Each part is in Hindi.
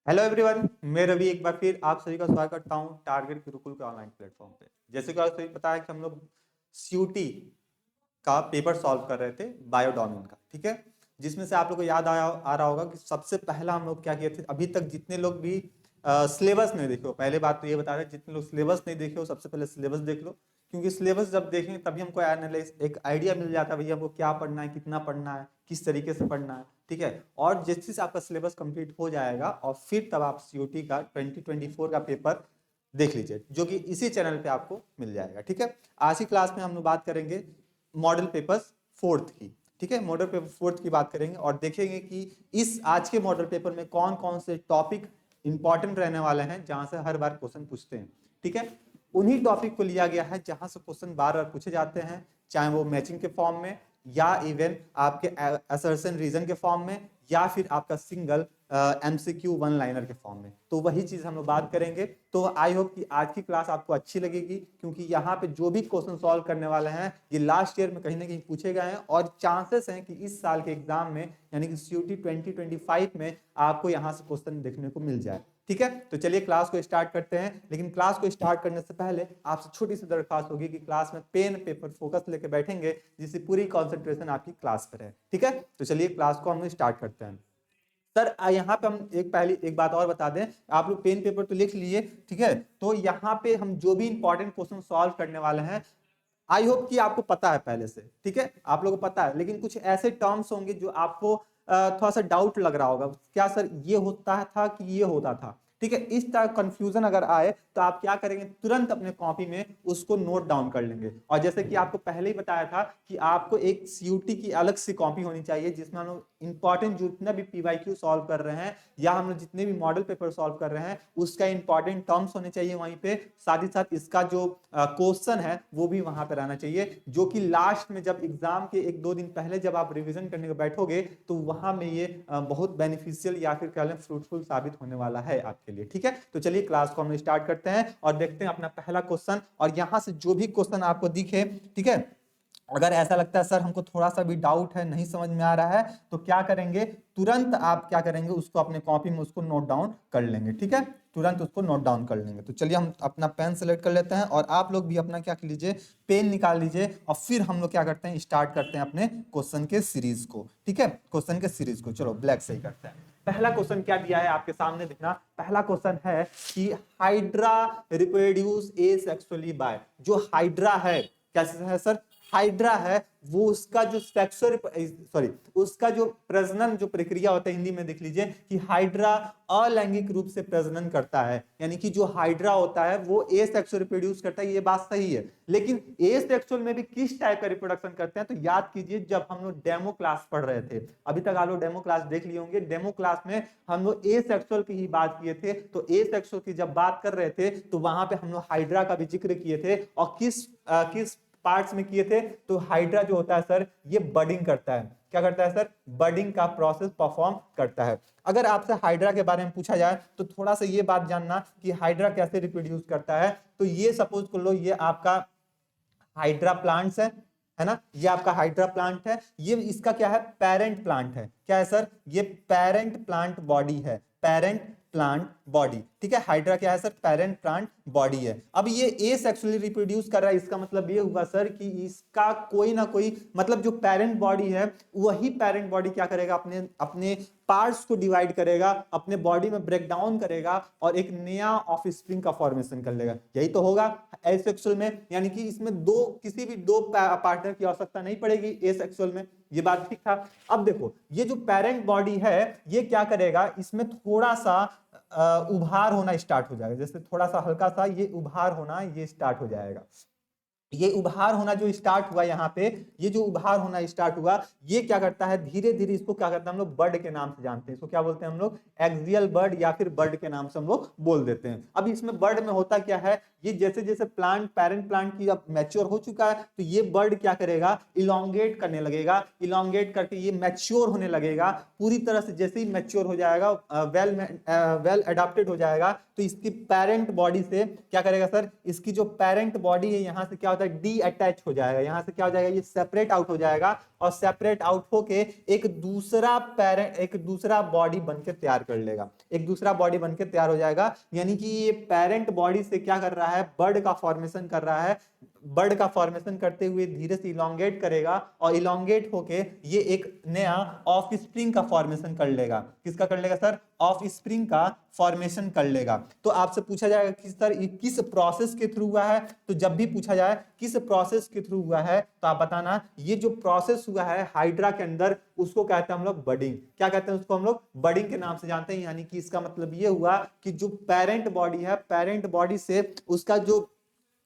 हेलो एवरीवन, मैं रवि एक बार फिर आप सभी का स्वागत करता हूं टारगेट गुरुकुल के ऑनलाइन प्लेटफॉर्म पे। जैसे कि आप सभी पता है कि हम लोग सीयूटी का पेपर सॉल्व कर रहे थे बायोडोमेन का, ठीक है। जिसमें से आप लोग को याद आ रहा होगा कि सबसे पहला हम लोग क्या किए थे। अभी तक जितने लोग भी सिलेबस नहीं देखे हो, पहले बात तो ये बता रहे हैं, जितने लोग सिलेबस नहीं देखे हो सबसे पहले सिलेबस देख लो, क्योंकि सिलेबस जब देखेंगे तभी हमको एनालाइज एक आइडिया मिल जाता है भैया हमको क्या पढ़ना है, कितना पढ़ना है, किस तरीके से पढ़ना है, ठीक है। और जैसे से आपका सिलेबस कंप्लीट हो जाएगा और फिर तब आप सीयूटी का 2024 का पेपर देख लीजिए, जो कि इसी चैनल पे आपको मिल जाएगा, ठीक है। आज की क्लास में हम लोग बात करेंगे मॉडल पेपर्स फोर्थ की, ठीक है। मॉडल पेपर फोर्थ की बात करेंगे और देखेंगे कि इस आज के मॉडल पेपर में कौन कौन से टॉपिक इंपॉर्टेंट रहने वाले हैं, जहां से हर बार क्वेश्चन पूछते हैं, ठीक है। उन्हीं टॉपिक को लिया गया है जहां से क्वेश्चन बार बार पूछे जाते हैं, चाहे वो मैचिंग के फॉर्म में या इवन आपके असर्शन रीजन के फॉर्म में या फिर आपका सिंगल एमसीक्यू वन लाइनर के फॉर्म में। तो वही चीज हम लोग बात करेंगे। तो आई होप कि आज की क्लास आपको अच्छी लगेगी, क्योंकि यहाँ पे जो भी क्वेश्चन सॉल्व करने वाले हैं ये लास्ट ईयर में कहीं ना कहीं पूछे गए हैं और चांसेस हैं कि इस साल के एग्जाम में यानी कि सीयूटी 2025 में आपको यहाँ से क्वेश्चन देखने को मिल जाए, ठीक है। तो चलिए क्लास को स्टार्ट करते हैं, लेकिन क्लास को स्टार्ट करने से पहले आपसे छोटी सी दरख्वास्त होगी कि क्लास में पेन पेपर फोकस लेके बैठेंगे, जिससे पूरी कंसंट्रेशन आपकी क्लास पर है, ठीक है। तो चलिए क्लास को हम स्टार्ट करते हैं। सर यहाँ पे हम एक बात और बता दें, आप लोग पेन पेपर तो लिख लिए, ठीक है। तो यहाँ पे हम जो भी इंपॉर्टेंट क्वेश्चन सॉल्व करने वाले हैं, आई होप कि आपको पता है पहले से, ठीक है, आप लोगों को पता है, लेकिन कुछ ऐसे टर्म्स होंगे जो आपको थोड़ा सा डाउट लग रहा होगा, क्या सर ये होता था कि ये होता था, ठीक है। इस तरह कंफ्यूजन अगर आए तो आप क्या करेंगे, तुरंत अपने कॉपी में उसको नोट डाउन कर लेंगे। और जैसे कि आपको पहले ही बताया था कि आपको एक सीयूटी की अलग सी कॉपी होनी चाहिए, जिसमें हम लोग इंपॉर्टेंट जितना भी पीवाईक्यू सॉल्व कर रहे हैं या हम लोग जितने भी मॉडल पेपर सॉल्व कर रहे हैं उसका इंपॉर्टेंट टर्म्स होने चाहिए वहीं पे, साथ ही साथ इसका जो क्वेश्चन है वो भी वहां पे रहना चाहिए, जो कि लास्ट में जब एग्जाम के एक दो दिन पहले जब आप रिवीजन करने को बैठोगे तो वहां में ये बहुत बेनिफिशियल या फिर कह लें फ्रूटफुल साबित होने वाला है आपके लिए, ठीक है। तो चलिए क्लास को हम स्टार्ट करते हैं और देखते हैं अपना पहला क्वेश्चन। और यहां से जो भी क्वेश्चन आपको दिखे, ठीक है, अगर ऐसा लगता है सर हमको थोड़ा सा भी डाउट है, नहीं समझ में आ रहा है, तो क्या करेंगे, तुरंत आप क्या करेंगे, उसको अपने कॉपी में उसको नोट डाउन कर लेंगे, ठीक है, तुरंत उसको नोट डाउन कर लेंगे। तो चलिए हम अपना पेन सेलेक्ट कर लेते हैं और आप लोग भी अपना क्या कर लीजिए, पेन निकाल लीजिए और फिर हम लोग क्या करते हैं, स्टार्ट करते हैं अपने क्वेश्चन के सीरीज को, ठीक है, क्वेश्चन के सीरीज को। चलो ब्लैक से ही करते हैं। पहला क्वेश्चन क्या दिया है आपके सामने, देखना पहला क्वेश्चन है कि हाइड्रा रिप्रोड्यूस एसेक्सुअली बाय। जो हाइड्रा है, कैसे है सर, हाइड्रा है वो उसका जो उसका जो प्रजनन जो प्रक्रिया होता है, हिंदी में देख लीजिए कि हाइड्रा अलैंगिक रूप से प्रजनन करता है, यानी कि जो हाइड्रा होता है वो एसेक्सुअल रिप्रोड्यूस करता है, ये बात सही है। लेकिन एसेक्सुअल में भी किस टाइप का रिप्रोडक्शन करते हैं, तो याद कीजिए जब हम लोग डेमो क्लास पढ़ रहे थे, अभी तक आप लोग डेमो क्लास देख लिए होंगे, डेमो क्लास में हम लोग एसेक्सुअल की ही बात किए थे। तो एसेक्सुअल की जब बात कर रहे थे तो वहां पे हम लोग हाइड्रा का भी जिक्र किए थे, और किस पार्ट्स में किए थे, तो हाइड्रा जो होता है सर ये बडिंग करता है, क्या करता है सर, बडिंग का प्रोसेस परफॉर्म करता है। अगर आपसे हाइड्रा के बारे में पूछा जाए तो थोड़ा सा ये बात जानना कि हाइड्रा कैसे रिप्रोड्यूस करता है, तो ये सपोज कर लो ये आपका हाइड्रा प्लांट्स है ना, ये आपका हाइड्रा प्लांट है, ये इसका क्या है, पेरेंट प्लांट है, क्या है सर, ये पेरेंट प्लांट बॉडी है, पेरेंट प्लांट बॉडी, ठीक है। हाइड्रा क्या है सर, पेरेंट प्लांट बॉडी है। अब ये एसेक्सुअली रिप्रोड्यूस कर रहा है, इसका मतलब ये हुआ सर कि इसका कोई ना कोई मतलब जो पेरेंट बॉडी है वही पेरेंट बॉडी क्या करेगा, अपने अपने पार्ट्स को डिवाइड करेगा, अपने बॉडी में ब्रेक डाउन करेगा और एक नया ऑफस्प्रिंग का फॉर्मेशन कर लेगा, यही तो होगा एसेक्सुअल में। यानी कि इसमें किसी भी दो पार्टनर की आवश्यकता नहीं पड़ेगी एसेक्सुअल में, ये बात ठीक था। अब देखो ये जो पेरेंट बॉडी है ये क्या करेगा, इसमें थोड़ा सा उभार होना स्टार्ट हो जाएगा, जैसे थोड़ा सा हल्का सा ये उभार होना ये स्टार्ट हो जाएगा। ये उभार होना जो स्टार्ट हुआ यहाँ पे, ये जो उभार होना स्टार्ट हुआ ये क्या करता है, धीरे धीरे इसको क्या करता है, हम लोग बर्ड के नाम से जानते हैं, इसको क्या बोलते हैं हम लोग, एक्सियल बर्ड या फिर बर्ड के नाम से हम लोग बोल देते हैं। अब इसमें बर्ड में होता क्या है, ये जैसे जैसे प्लांट पेरेंट प्लांट की अब मैच्योर हो चुका है तो ये बर्ड क्या करेगा, इलोंगेट करने लगेगा, इलोंगेट करके ये मैच्योर होने लगेगा पूरी तरह से। जैसे ही मैच्योर हो जाएगा, वेल अडॉप्टेड हो जाएगा, तो इसकी पेरेंट बॉडी से क्या करेगा सर, इसकी जो पेरेंट बॉडी है यहाँ से क्या होता है डी अटैच हो जाएगा, यहाँ से क्या हो जाएगा ये सेपरेट आउट हो जाएगा और सेपरेट आउट होके एक दूसरा बॉडी बनकर तैयार कर लेगा, एक दूसरा बॉडी बनकर तैयार हो जाएगा। यानी कि ये पेरेंट बॉडी से क्या कर रहा है, बर्ड का फॉर्मेशन कर रहा है, बर्ड का फॉर्मेशन करते हुए धीरे से इलोंगेट करेगा और इलोंगेट होके ये एक नया ऑफ स्प्रिंग का फॉर्मेशन कर लेगा। किसका कर लेगा सर, ऑफ स्प्रिंग का फॉर्मेशन कर लेगा। तो आपसे पूछा जाएगा कि सर ये किस प्रोसेस के थ्रू हुआ है, तो जब भी पूछा जाए किस प्रोसेस के थ्रू हुआ है तो आप बताना ये जो प्रोसेस हुआ है हाइड्रा के अंदर उसको कहते हैं हम लोग बडिंग। क्या कहते हैं उसको हम लोग, बडिंग के नाम से जानते हैं। यानी कि इसका मतलब ये हुआ कि जो पेरेंट बॉडी है, पेरेंट बॉडी से उसका जो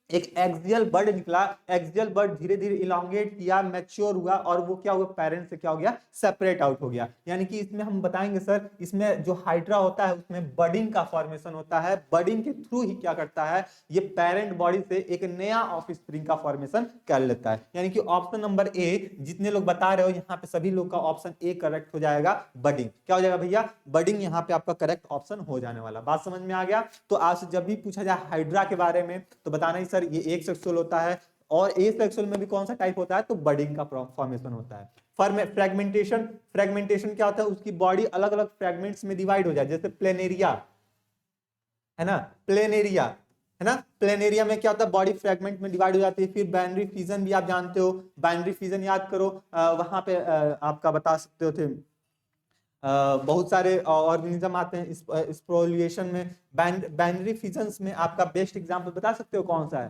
एक एक्सियल बर्ड निकला, एक्सियल बर्ड धीरे धीरे इलोंगेट किया, मैच्योर हुआ और वो क्या हुआ, पेरेंट से क्या हो गया, सेपरेट आउट हो गया। यानी कि इसमें हम बताएंगे सर, इसमें जो हाइड्रा होता है उसमें बडिंग का फॉर्मेशन होता है, बडिंग के थ्रू ही क्या करता है ये पेरेंट बॉडी से एक नया ऑफ स्प्रिंग का फॉर्मेशन कर लेता है। यानी कि ऑप्शन नंबर ए, जितने लोग बता रहे हो यहाँ पे सभी लोग का ऑप्शन ए करेक्ट हो जाएगा, बडिंग। क्या हो जाएगा भैया, बडिंग यहाँ पे आपका करेक्ट ऑप्शन हो जाने वाला। बात समझ में आ गया। तो आज जब भी पूछा जाए हाइड्रा के बारे में तो बताना ही सर ये एक सेक्सुअल होता है और ए सेक्सुअल में भी कौन सा टाइप होता है, तो बडिंग का फॉर्मेशन होता है। फ्रेगमेंटेशन, फ्रेगमेंटेशन क्या होता है, उसकी बॉडी अलग अलग फ्रेगमेंट्स में डिवाइड हो जाए, जैसे प्लेनेरिया है ना, प्लेनेरिया है ना, प्लेनेरिया में क्या होता है बॉडी फ्रेगमेंट में डिवाइड हो जाती है। फिर बाइनरी फिजन भी आप जानते हो, बाइनरी फिजन याद करो, वहां पे आपका बता सकते हो थे बहुत सारे ऑर्गेनिज्म आते हैं स्पोलिएशन में। बाइनरी फिजन्स में आपका बेस्ट एग्जांपल बता सकते हो कौन सा है,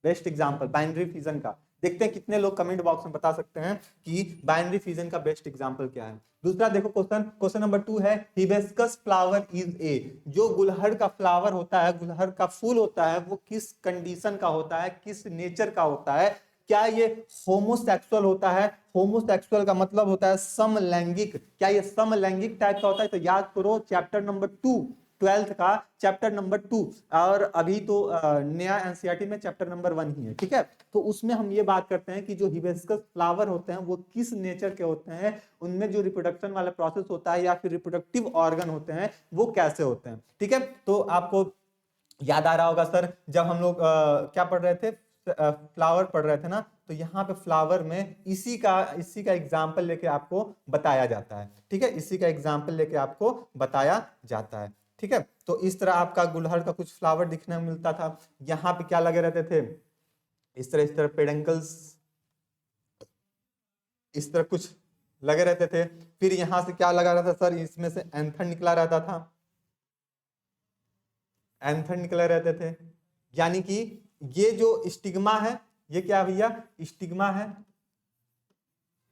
बेस्ट एग्जांपल बाइनरी फिजन का? देखते हैं कितने लोग कमेंट बॉक्स में बता सकते हैं कि बाइनरी फिजन का बेस्ट एग्जांपल क्या है। दूसरा देखो क्वेश्चन नंबर 2 है, हिबिस्कस फ्लावर इज ए, जो गुलहड़ का फ्लावर होता है, गुलहड़ का फूल होता है, वो किस कंडीशन का होता है, किस नेचर का होता है? क्या ये होमोसेक्सुअल होता है? होमोसेक्सुअल का मतलब होता है समलैंगिक। क्या ये समलैंगिक टाइप का होता है? तो याद करो चैप्टर नंबर 2 12th का चैप्टर नंबर 2, और अभी तो नया एनसीईआरटी में चैप्टर नंबर 1 ही है, ठीक है। तो उसमें हम ये बात करते हैं कि जो हिबिस्कस फ्लावर होते हैं वो किस नेचर के होते हैं, उनमें जो रिप्रोडक्शन वाला प्रोसेस होता है या फिर रिप्रोडक्टिव ऑर्गन होते हैं वो कैसे होते हैं, ठीक है। तो आपको याद आ रहा होगा सर, जब हम लोग क्या पढ़ रहे थे, फ्लावर पढ़ रहे थे ना, तो यहाँ पे फ्लावर में इसी का एग्जाम्पल लेके आपको बताया जाता है, ठीक है, इसी का एग्जाम्पल लेके आपको बताया जाता है, ठीक है। तो इस तरह आपका गुलहड़ का कुछ फ्लावर दिखने में मिलता था। यहाँ पे क्या लगे रहते थे, इस तरह पेडंकल्स इस तरह कुछ लगे रहते थे। फिर यहाँ से क्या लगा रहता सर, इसमें से एंथर निकला रहता था, एंथर निकले रहते थे। यानी कि ये जो स्टिग्मा है ये क्या भैया, स्टिग्मा है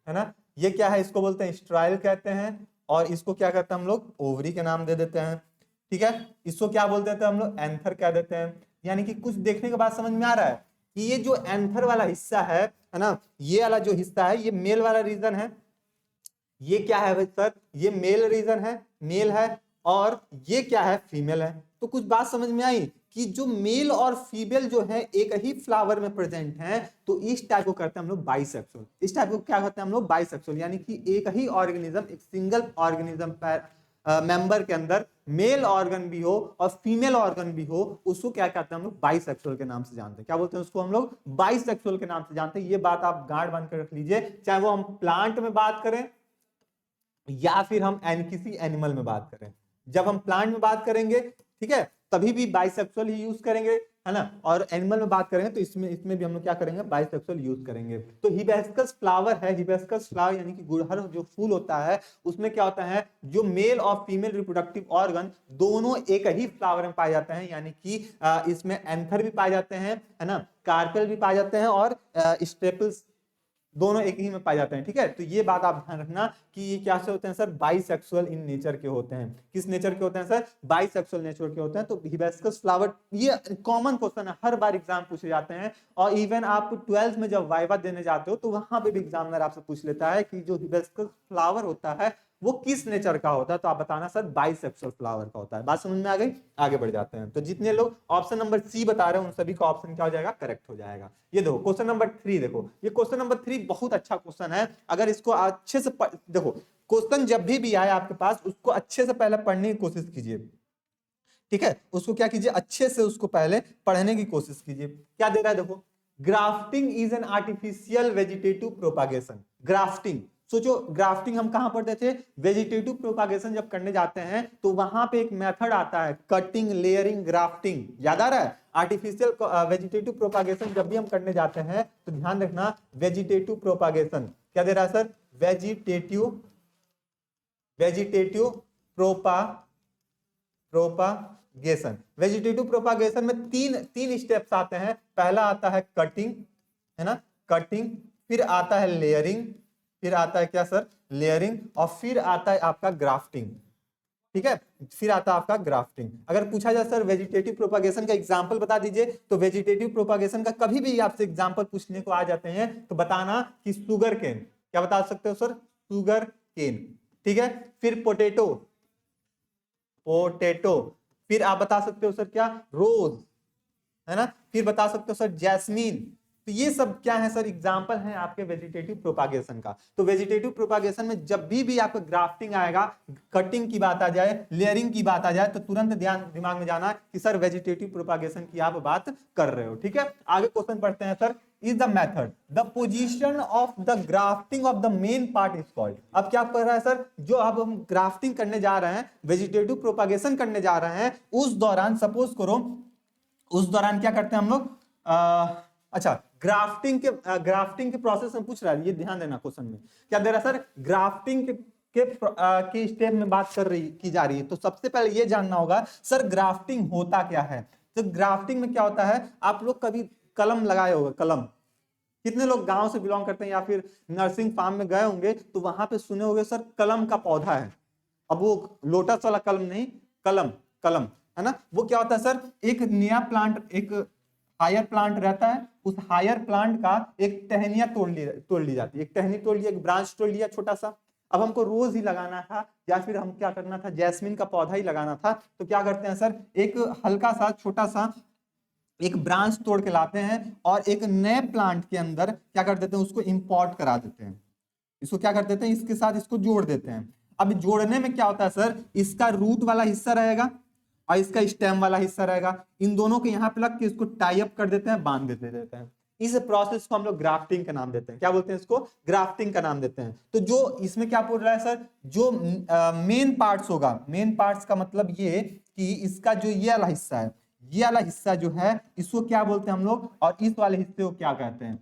ना, ये क्या है, इसको बोलते हैं स्ट्राइल कहते हैं, और इसको क्या कहते हैं हम लोग, ओवरी के नाम दे देते हैं, ठीक है। इसको क्या बोल देते हैं हम लोग, एंथर कह देते हैं। यानी कि कुछ देखने के बाद समझ में आ रहा है कि ये जो एंथर वाला हिस्सा है ना, ये वाला जो हिस्सा है ये मेल वाला रीजन है, ये क्या है भाई सर, ये मेल रीजन है, मेल है, और ये क्या है, फीमेल है। तो कुछ बात समझ में आई कि जो मेल और फीमेल जो है एक ही फ्लावर में प्रेजेंट हैं, तो इस टाइप को करते हैं हम लोग बाइसेक्सुअल। इस टाइप को क्या कहते हैं हम लोग, बाइसेक्सुअल। यानी कि एक ही ऑर्गेनिज्म, एक सिंगल ऑर्गेनिज्म मेंबर के अंदर मेल ऑर्गन भी हो और फीमेल ऑर्गन भी हो, उसको क्या कहते हैं हम लोग, बाइसेक्सुअल के नाम से जानते हैं। क्या बोलते हैं उसको हम लोग, बाइसेक्सुअल के नाम से जानते हैं। ये बात आप गांठ बांध कर रख लीजिए, चाहे वो हम प्लांट में बात करें या फिर हम किसी एनिमल में बात करें। जब हम प्लांट में बात करेंगे, ठीक है, तभी भी बाइसेक्सुअल ही यूज करेंगे, है ना, और एनिमल में बात करेंगे तो इसमें भी हम लोग क्या करेंगे, बाइसेक्सुअल यूज करेंगे। तो हिबिस्कस फ्लावर है, हिबिस्कस फ्लावर यानी कि गुड़हल जो फूल होता है उसमें क्या होता है, जो मेल और फीमेल रिप्रोडक्टिव ऑर्गन दोनों एक ही फ्लावर में पाए जाते हैं। यानी कि इसमें एंथर भी पाए जाते हैं, है ना, कार्पेल भी पाए जाते हैं, और स्टेपल्स दोनों एक ही में पाए जाते हैं, ठीक है। तो ये बात आप ध्यान रखना कि ये क्या से होते हैं सर, बाइसेक्सुअल इन नेचर के होते हैं। किस नेचर के होते हैं सर, बाइसेक्सुअल नेचर के होते हैं। तो हिबिस्कस फ्लावर, ये कॉमन क्वेश्चन है, हर बार एग्जाम पूछे जाते हैं, और इवन आप 12th में जब वाइवा देने जाते हो तो वहां पे भी एग्जामिनर आपसे पूछ लेता है कि जो हिबिस्कस फ्लावर होता है वो किस नेचर का होता है, तो आप बताना सर बाइसेक्सुअल फ्लावर का होता है। बात समझ में आ गई, आगे बढ़ जाते हैं। तो जितने लोग ऑप्शन नंबर सी बता रहे हैं उन सभी का ऑप्शन क्या हो जाएगा, करेक्ट हो जाएगा। ये देखो क्वेश्चन नंबर 3, देखो ये क्वेश्चन नंबर 3 बहुत अच्छा क्वेश्चन है। अगर इसको अच्छे से देखो, क्वेश्चन जब भी आए आपके पास उसको अच्छे से पहले पढ़ने की कोशिश कीजिए, ठीक है, उसको क्या कीजिए, अच्छे से उसको पहले पढ़ने की कोशिश कीजिए। क्या दे रहा है देखो, grafting is an artificial vegetative propagation. Grafting, सोचो ग्राफ्टिंग हम कहां पढ़ते थे, वेजिटेटिव प्रोपागेशन जब करने जाते हैं तो वहां पे एक मेथड आता है कटिंग, लेयरिंग, ग्राफ्टिंग, याद आ रहा है। आर्टिफिशियल वेजिटेटिव प्रोपागेशन जब भी हम करने जाते हैं तो ध्यान रखना, वेजिटेटिव प्रोपागेशन क्या दे रहा है sir, vegetative propagation. Vegetative propagation में तीन स्टेप्स आते हैं। पहला आता है कटिंग, है ना, कटिंग, फिर आता है लेयरिंग, फिर आता है क्या सर, लेयरिंग, और फिर आता है आपका ग्राफ्टिंग। ठीक है, फिर आता है आपका ग्राफ्टिंग। अगर पूछा जाए सर वेजिटेटिव प्रोपागेशन का एग्जांपल बता दीजिए, तो वेजिटेटिव प्रोपागेशन का कभी भी आपसे एग्जांपल पूछने को आ जाते हैं तो बताना कि शुगर केन। क्या बता सकते हो सर, शुगर केन। ठीक है, फिर पोटैटो, फिर आप बता सकते हो सर क्या, रोज, है ना, फिर बता सकते हो सर जैस्मीन। तो ये सब क्या है सर, एग्जांपल हैं आपके वेजिटेटिव प्रोपागेशन का। तो वेजिटेटिव प्रोपागेशन में जब भी आपका ग्राफ्टिंग आएगा, कटिंग की बात आ जाए, लेयरिंग की बात आ जाए, तो तुरंत दिमाग में जाना कि सर वेजिटेटिव प्रोपागेशन की आप बात कर रहे हो। ठीक है, आगे क्वेश्चन पढ़ते हैं sir, is the method the position of the grafting of the main part is called। अब क्या कर रहा है सर, जो अब हम ग्राफ्टिंग करने जा रहे हैं, वेजिटेटिव प्रोपागेशन करने जा रहे हैं, उस दौरान सपोज करो, उस दौरान क्या करते हैं हम लोग, अच्छा ग्राफ्टिंग के प्रोसेस में पूछ रहा है, ये ध्यान देना क्वेश्चन में क्या दे रहा है सर, ग्राफ्टिंग के स्टेप में बात की जा रही है। तो सबसे पहले ये जानना होगा सर ग्राफ्टिंग होता क्या है। तो ग्राफ्टिंग में क्या होता है, आप लोग कभी कलम लगाए होगा, कलम, कितने लोग गांव से बिलोंग करते हैं या फिर नर्सिंग फार्म में गए होंगे तो वहां पे सुने होंगे सर कलम का पौधा है। अब वो लोटस वाला कलम नहीं, कलम, कलम, है ना, वो क्या होता है सर, एक नया प्लांट, एक हायर प्लांट रहता है, उस हायर प्लांट का एक टहनिया तोड़ ली जाती है, एक टहनी तोड़ लिया, एक ब्रांच तोड़ लिया छोटा सा। अब हमको रोज ही लगाना था या फिर हम क्या करना था, जैस्मिन का पौधा ही लगाना था, तो क्या करते हैं सर, एक हल्का सा छोटा सा एक ब्रांच तोड़ के लाते हैं और एक नए प्लांट के अंदर क्या कर देते हैं, उसको इंपोर्ट करा देते हैं, इसको क्या कर देते हैं, इसके साथ इसको जोड़ देते हैं। अब जोड़ने में क्या होता है सर, इसका रूट वाला हिस्सा रहेगा और इसका स्टेम वाला हिस्सा रहेगा, इन दोनों को यहाँ पे लग के इसको टाई अप कर देते हैं, बांध देते हैं। इस प्रोसेस को हम लोग ग्राफ्टिंग का नाम देते हैं। क्या बोलते हैं इसको, ग्राफ्टिंग का नाम देते हैं। तो जो इसमें क्या बोल रहा है सर, जो मेन पार्ट्स होगा, मेन पार्ट्स का मतलब ये कि इसका जो ये वाला हिस्सा है, ये वाला हिस्सा जो है इसको क्या बोलते हैं हम लोग, और इस वाले हिस्से को क्या कहते हैं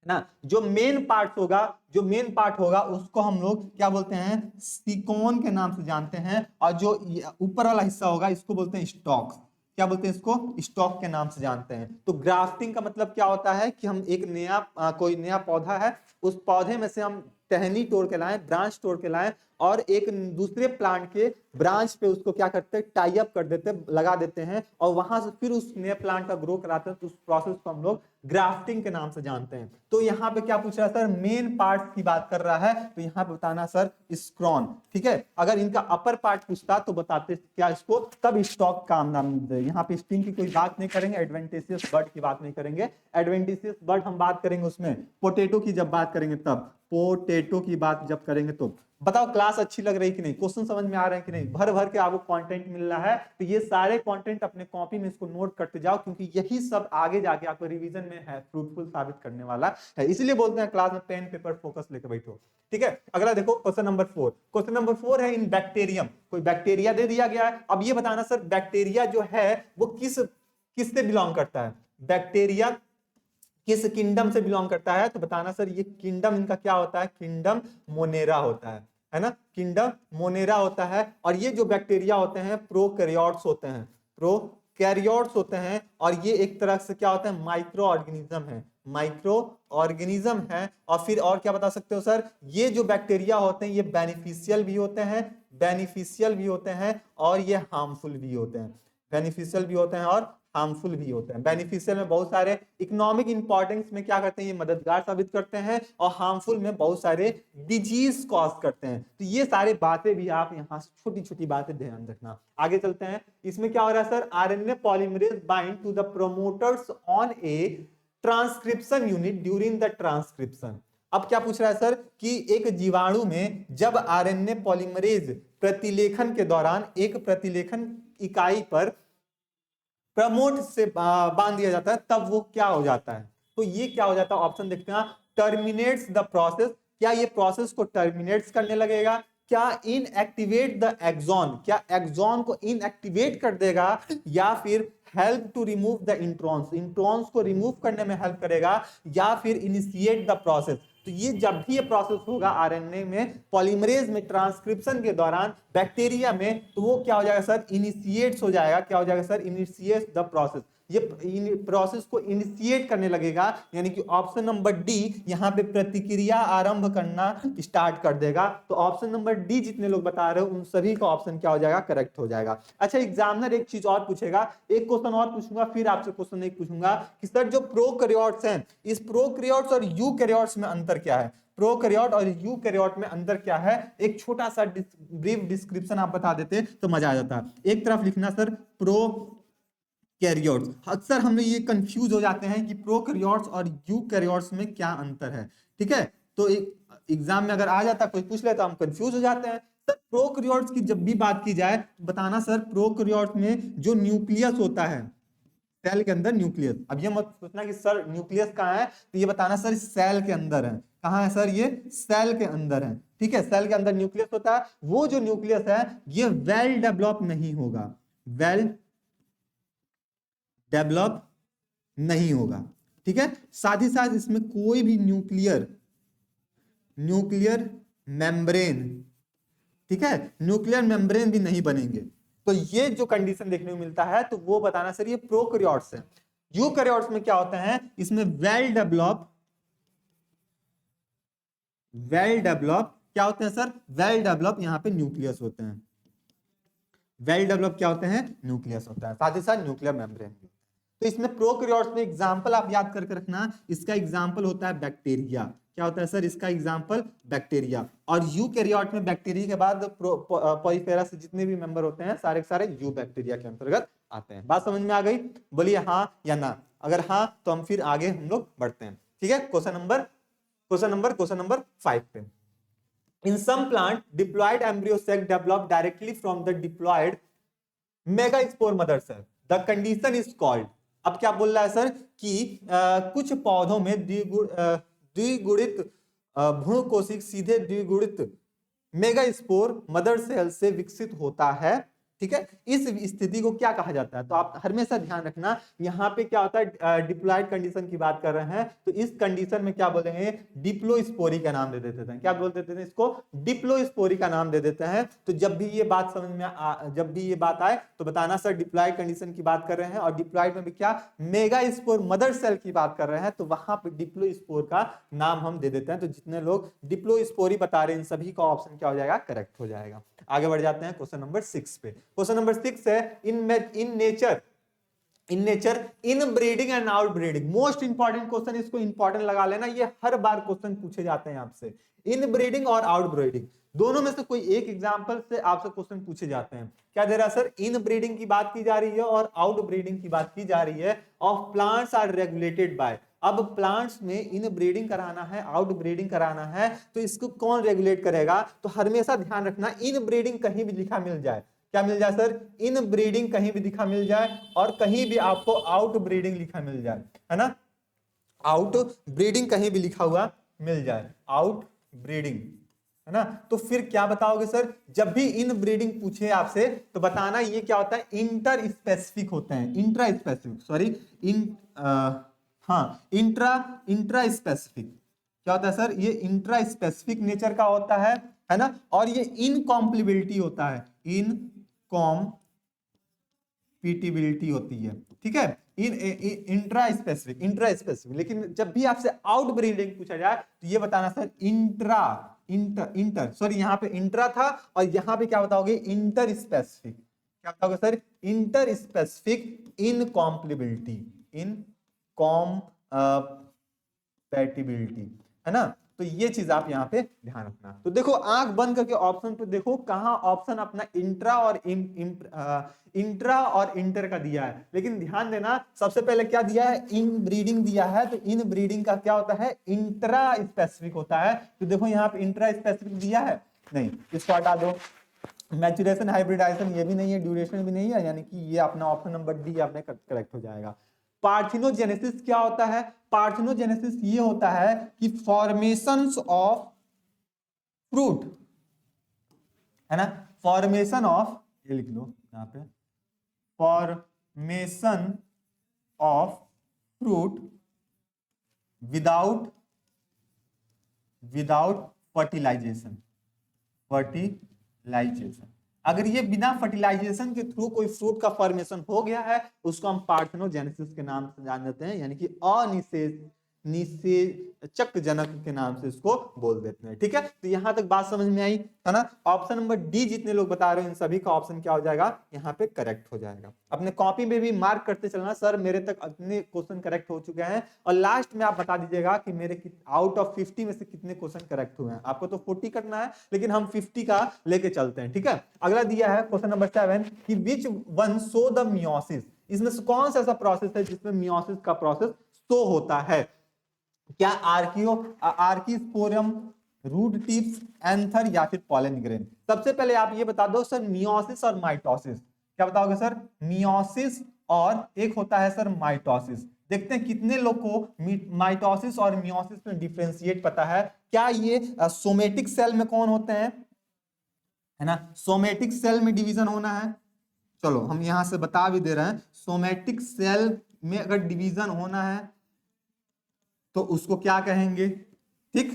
ना, जो मेन पार्ट होगा, जो मेन पार्ट होगा उसको हम लोग क्या बोलते हैं, सिकोन के नाम से जानते हैं, और जो ऊपर वाला हिस्सा होगा इसको बोलते हैं स्टॉक। क्या बोलते हैं इसको, स्टॉक के नाम से जानते हैं। तो ग्राफ्टिंग का मतलब क्या होता है कि हम एक नया कोई नया पौधा है, उस पौधे में से हम टहनी तोड़ के लाएं, ब्रांच तोड़ के लाएं और एक दूसरे प्लांट के ब्रांच पे उसको क्या करते हैं, टाई अप कर देते हैं, लगा देते हैं, और वहां से फिर उस नए प्लांट का ग्रो कराते हैं। तो उस प्रोसेस को हम लोग ग्राफ्टिंग के नाम से जानते हैं। तो यहाँ पे क्या पूछ रहा है सर, मेन पार्ट की बात कर रहा है, तो यहाँ पे बताना सर स्क्रॉन। ठीक है, अगर इनका अपर पार्ट पूछता तो बताते क्या इसको, तब स्टॉक का नाम दे। यहाँ पे स्टिंग की कोई बात नहीं करेंगे, एडवेंटिशियस बर्ड की बात नहीं करेंगे। एडवेंटिशियस बर्ड हम बात करेंगे उसमें पोटैटो की जब बात करेंगे, तब पोटैटो की बात जब करेंगे तो। बताओ क्लास अच्छी लग रही कि नहीं, क्वेश्चन समझ में आ रहे हैं कि नहीं, भर भर के आपको कंटेंट मिल रहा है। तो ये सारे कंटेंट अपने कॉपी में इसको नोट करते जाओ, क्योंकि यही सब आगे जाके आपको रिवीजन में है फ्रूटफुल साबित करने वाला है। इसलिए बोलते हैं क्लास में पेन पेपर फोकस लेकर बैठो। ठीक है, अगला देखो क्वेश्चन नंबर 4। क्वेश्चन नंबर 4 है इन बैक्टीरियम। कोई बैक्टीरिया दे दिया गया है, अब ये बताना सर बैक्टीरिया जो है वो किससे बिलोंग करता है, बैक्टीरिया किस किंगडम से बिलोंग करता है। तो बताना सर ये किंगडम इनका क्या होता है, किंगडम मोनेरा होता है ना, किंगडम मोनेरा होता है। और ये जो बैक्टीरिया होते हैं प्रोकैरियोट्स होते हैं, प्रोकैरियोट्स होते हैं, और ये एक तरह से क्या होता है, माइक्रो ऑर्गेनिज्म है, माइक्रो ऑर्गेनिज्म है। और फिर और क्या बता सकते हो सर, ये जो बैक्टीरिया होते हैं ये बेनिफिशियल भी होते हैं, बेनिफिशियल भी होते हैं, और ये हार्मफुल भी होते हैं, बेनिफिशियल भी होते हैं और हार्मफुल भी होते हैं। बेनिफिशियल में बहुत सारे इकोनॉमिक इंपॉर्टेंस में क्या करते हैं, ये मददगार साबित करते हैं, और हार्मफुल में बहुत सारे डिजीज कॉज करते हैं। तो ये सारे बातें भी आप यहाँ से छोटी छोटी बातें ध्यान रखना। आगे चलते हैं, इसमें क्या हो रहा है sir, RNA polymerase bind to the promoters on a transcription unit during the transcription. अब क्या पूछ रहा है सर कि एक जीवाणु में जब आरएनए पॉलीमरेज प्रतिलेखन के दौरान एक प्रतिलेखन इकाई पर प्रमोट से बांध दिया जाता है, तब वो क्या हो जाता है, तो ये क्या हो जाता है, ऑप्शन देखते हैं, टर्मिनेट्स द प्रोसेस, क्या ये प्रोसेस को टर्मिनेट्स करने लगेगा, क्या इनएक्टिवेट द एक्सॉन, क्या एक्सॉन को इनएक्टिवेट कर देगा, या फिर help to remove the introns, introns को रिमूव करने में हेल्प करेगा, या फिर इनिशिएट द प्रोसेस। तो ये जब भी ये प्रोसेस होगा आरएनए में, पॉलीमरेज में, ट्रांसक्रिप्शन के दौरान, बैक्टीरिया में, तो वो क्या हो जाएगा सर, इनिशिएट्स हो जाएगा, क्या हो जाएगा सर, इनिशिएट द प्रोसेस, ये प्रोसेस को इनिशिएट करने लगेगा, यानी कि ऑप्शन नंबर डी यहां पे प्रतिक्रिया आरंभ करना स्टार्ट कर देगा। तो ऑप्शन नंबर डी जितने लोग बता रहे हो उन सभी का ऑप्शन क्या हो जाएगा, करेक्ट हो जाएगा। अच्छा, एग्जामिनर एक चीज और पूछेगा, एक क्वेश्चन और पूछूंगा, फिर आपसे क्वेश्चन एक पूछूंगा कि सर जो प्रोकैरियोट्स हैं, इस प्रोकैरियोट्स और यूकैरियोट्स में अंतर क्या है, प्रोकैरियोट और यूकैरियोट में अंतर क्या है, एक छोटा सा ब्रीफ डिस्क्रिप्शन आप बता देते तो मजा आ जाता। एक तरफ लिखना सर प्रोकैरियोट्स, अक्सर हम लोग ये कंफ्यूज हो जाते हैं कि प्रोकैरियोट्स और यूकैरियोट्स में क्या अंतर है, ठीक है। तो एग्जाम में अगर आ जाता, कोई पूछ ले तो हम कंफ्यूज हो जाते हैं। सर प्रोकैरियोट्स की जब भी बात की जाए तो बताना सर, प्रोकैरियोट्स में जो न्यूक्लियस होता है, सेल के अंदर न्यूक्लियस, अब ये मत सोचना कि सर न्यूक्लियस कहाँ है, तो ये बताना सर सेल के अंदर है। कहाँ है सर, ये सेल के अंदर है, ठीक है, सेल के अंदर न्यूक्लियस होता है। वो जो न्यूक्लियस है ये वेल डेवलप नहीं होगा, वेल डेवलप नहीं होगा, ठीक है। साथ ही साथ इसमें कोई भी न्यूक्लियर मेम्ब्रेन, ठीक है, न्यूक्लियर मेम्ब्रेन भी नहीं बनेंगे। तो ये जो कंडीशन देखने को मिलता है तो वो बताना सर ये प्रोकैरियोट्स है। यूकैरियोट्स में क्या होता है, इसमें वेल डेवलप क्या होते हैं सर, वेल डेवलप यहाँ पे न्यूक्लियस होते हैं, वेल डेवलप क्या होते हैं, न्यूक्लियस होता है, साथ ही साथ न्यूक्लियर मेम्ब्रेन भी। तो इसमें प्रोकैरियोट्स में एग्जांपल आप याद करके रखना, इसका एग्जांपल होता है बैक्टीरिया, क्या होता है सर, इसका एग्जांपल बैक्टीरिया। और यूकैरियोट में बैक्टीरिया के बाद पॉलीफेरा से जितने भी मेंबर होते हैं सारे के सारे यू बैक्टीरिया के अंतर्गत आते हैं। बात समझ में आ गई, बोलिए हाँ या ना, अगर हाँ तो हम फिर आगे हम लोग बढ़ते हैं, ठीक है। क्वेश्चन नंबर 5 पे, in some plant diploid embryo sac develop directly from the diploid megaspore mother cell, the condition is called। अब क्या बोल रहा है सर कि कुछ पौधों में द्विगुणित भ्रूणकोशिक सीधे द्विगुणित मेगास्पोर मदर सेल से विकसित होता है, ठीक है। इस स्थिति को क्या कहा जाता है, तो आप हमेशा ध्यान रखना, यहाँ पे क्या होता है, डिप्लॉयड कंडीशन की बात कर रहे हैं, तो इस कंडीशन में क्या बोलेंगे, डिप्लोस्पोरी का नाम दे देते हैं, क्या बोल देते हैं इसको, डिप्लोस्पोरी का नाम दे देते हैं। तो जब भी ये बात समझ में जब भी ये बात आए तो बताना सर डिप्लॉयड कंडीशन की बात कर रहे हैं, और डिप्लॉयड में भी क्या मेगास्पोर मदर सेल की बात कर रहे हैं, तो वहां पे डिप्लोस्पोर का नाम हम दे देते हैं। तो जितने लोग डिप्लोस्पोरी बता रहे हैं इन सभी का ऑप्शन क्या हो जाएगा, करेक्ट हो जाएगा। आगे बढ़ जाते हैं क्वेश्चन नंबर 6 पे। क्वेश्चन नंबर 6 है, in nature in breeding and out breeding, most important question, इसको इंपॉर्टेंट लगा लेना, ये हर बार क्वेश्चन पूछे जाते हैं आपसे। इन ब्रीडिंग और आउट ब्रीडिंग दोनों में से कोई एक एग्जांपल से आपसे क्वेश्चन पूछे जाते हैं। क्या दे रहा है सर, इन ब्रीडिंग की बात की जा रही है और आउट ब्रीडिंग की बात की जा रही है, of plants are regulated by. अब प्लांट्स में इन ब्रीडिंग कराना है, आउट ब्रीडिंग कराना है, तो इसको कौन रेगुलेट करेगा, तो हमेशा ध्यान रखना इन ब्रीडिंग कहीं भी लिखा मिल जाए, क्या मिल जाए सर, इन ब्रीडिंग कहीं भी लिखा मिल जाए, और कहीं भी आपको आउट ब्रीडिंग लिखा मिल जाए, है ना, आउट ब्रीडिंग कहीं भी लिखा हुआ मिल जाए, आउट ब्रीडिंग, है ना। तो फिर क्या बताओगे सर, जब भी इन ब्रीडिंग पूछे आपसे तो बताना ये क्या होता है, इंटर स्पेसिफिक होते हैं, intra specific, sorry intra specific क्या होता है सर, ये इंट्रा स्पेसिफिक नेचर का होता है ना, और ये इनकॉम्प्लिबिलिटी होता है, इनकॉम्पिटिबिलिटी होती है, ठीक है, इंट्रा स्पेसिफिक। लेकिन जब भी आपसे आउट ब्रीडिंग पूछा जाए तो ये बताना सर इंटर सॉरी यहाँ पे इंट्रा था और यहाँ पे क्या बताओगे, इंटर स्पेसिफिक, क्या बताओगे सर, इंटर स्पेसिफिक इनकॉम्प्लिबिलिटी, इनकॉम्पैटिबिलिटी, है ना। तो ये चीज आप यहाँ पे ध्यान रखना। तो देखो आंख बंद करके ऑप्शन पे देखो कहाँ ऑप्शन अपना इंट्रा और इंटर का दिया है, लेकिन ध्यान देना सबसे पहले क्या दिया है, इन ब्रीडिंग दिया है, तो इन ब्रीडिंग का क्या होता है, इंट्रा स्पेसिफिक होता है। तो देखो यहाँ पे इंट्रा स्पेसिफिक दिया है नहीं, इसको हटा दो। मैचुरेशन हाइब्रिडाइजेशन ये भी नहीं है, ड्यूरेशन भी नहीं है, यानी कि ये अपना ऑप्शन नंबर डी आपने करेक्ट हो जाएगा। पार्थिनोजेनेसिस क्या होता है? पार्थिनोजेनेसिस ये होता है कि फॉर्मेशंस ऑफ फ्रूट, है ना, फॉर्मेशन ऑफ, ये लिख लो यहाँ पे, formation of fruit without fertilisation. अगर ये बिना फर्टिलाइजेशन के थ्रू कोई फ्रूट का फॉर्मेशन हो गया है, उसको हम पार्थिनोजेनेसिस के नाम से जान देते हैं, यानी कि निषेचक जनक के नाम से इसको बोल देते हैं। ठीक है, तो यहां तक बात समझ में आई है ना। ऑप्शन नंबर डी जितने लोग बता रहे हो इन सभी का ऑप्शन क्या हो जाएगा, यहाँ पे करेक्ट हो जाएगा। अपने कॉपी में भी मार्क करते चलना, सर मेरे तक इतने क्वेश्चन करेक्ट हो चुके हैं, और लास्ट में आप बता दीजिएगा कि मेरे आउट ऑफ 50 में से कितने क्वेश्चन करेक्ट हुए हैं। आपको तो 40 करना है, लेकिन हम 50 का लेके चलते हैं। ठीक है, अगला दिया है क्वेश्चन नंबर 7 कि which one show the meiosis. इसमें से कौन सा ऐसा प्रोसेस है जिसमें मियोसिस का प्रोसेस शो होता है? क्या आर्किस्पोरियम, रूट टिप्स, एंथर या फिर पॉलन ग्रेन? सबसे पहले आप ये बता दो सर, मियोसिस और माइटोसिस। क्या बताओगे सर? मियोसिस और एक होता है सर माइटोसिस। देखते हैं कितने लोग को माइटोसिस और मियोसिस में डिफरेंशिएट पता है। क्या ये सोमेटिक सेल में कौन होते हैं, है ना, सोमेटिक सेल में डिवीजन होना है। चलो हम यहां से बता भी दे रहे हैं, सोमेटिक सेल में अगर डिवीजन होना है तो उसको क्या कहेंगे? ठीक,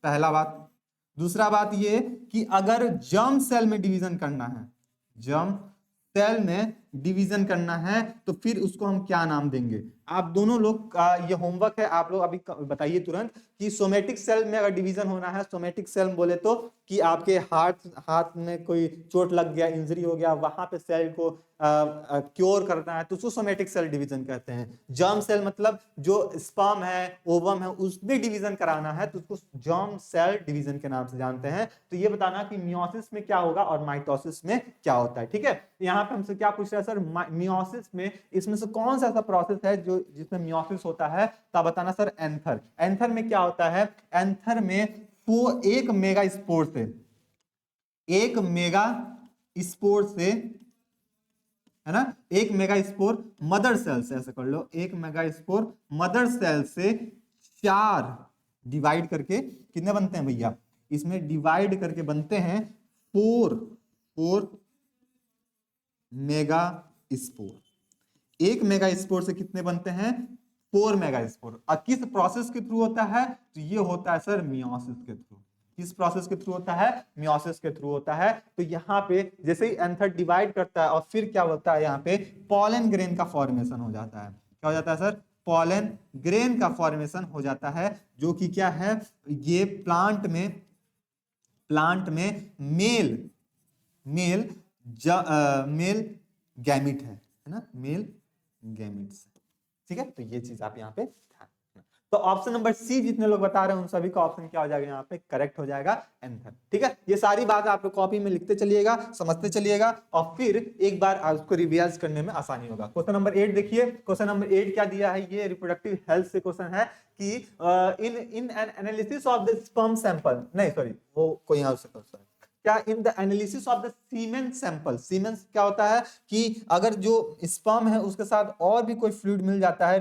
पहला बात। दूसरा बात ये कि अगर जर्म सेल में डिवीजन करना है, जर्म सेल में डिवीजन करना है, तो फिर उसको हम क्या नाम देंगे? आप दोनों लोग का ये होमवर्क है, आप लोग अभी बताइए तुरंत कि सोमेटिक सेल में अगर डिवीजन होना है, सोमेटिक सेल बोले तो कि आपके हाथ में कोई चोट लग गया, इंजरी हो गया, वहां पे सेल को क्योर करना है, तो उसको सोमेटिक सेल डिवीजन कहते हैं। जर्म सेल मतलब जो स्पर्म है, ओवम है, उसमें डिवीजन कराना है तो उसको जर्म सेल डिवीजन के नाम से जानते हैं। तो ये बताना कि मियोसिस में क्या होगा और माइटोसिस में क्या होता है। ठीक है, यहाँ पे हमसे क्या पूछ रहा है सर, मियोसिस में इसमें से कौन सा ऐसा प्रोसेस है जो जिसमें मियोसिस होता है? तो बताना सर एंथर। एंथर में क्या होता है? एंथर में वो एक मेगा स्पोर से, है ना, एक मेगा स्पोर मदर सेल से, ऐसे कर लो, एक मेगा स्पोर मदर सेल से 4 डिवाइड करके कितने बनते हैं भैया? इसमें डिवाइड करके बनते हैं 4 मेगा स्पोर। एक मेगा स्पोर से कितने बनते हैं? 4 मेगा स्पोर। और किस प्रोसेस के थ्रू होता है? तो ये होता है सर मियोसिस के थ्रू। किस प्रोसेस के थ्रू होता है? मियोसिस के थ्रू होता है। तो यहाँ पे जैसे ही एंथर डिवाइड करता है और फिर क्या होता है, यहाँ पे पॉलन ग्रेन का फॉर्मेशन हो जाता है। क्या हो जाता है सर? पॉलन ग्रेन का फॉर्मेशन हो जाता है, जो कि क्या है, ये प्लांट में मेल गैमिट है ना, मेल गैमिट्स। ठीक है, तो ये चीज आप यहाँ पे ध्यान रखना। तो ऑप्शन नंबर सी जितने लोग बता रहे हैं उन सभी का ऑप्शन क्या हो जाएगा, यहाँ पे करेक्ट हो जाएगा एंथर। ठीक है, ये सारी बात आप कॉपी में लिखते चलिएगा, समझते चलिएगा, और फिर एक बार उसको रिवाइज करने में आसानी होगा। क्वेश्चन नंबर 8 देखिए, क्वेश्चन नंबर 8 क्या दिया है, ये रिप्रोडक्टिव हेल्थ से क्वेश्चन है कि in an analysis of the sperm sample, नहीं सॉरी वो कोई यहाँ से क्या, in the analysis of the semen sample. Semen क्या होता है कि अगर जो स्पर्म है उसके साथ और भी कोई फ्लूइड मिल जाता है,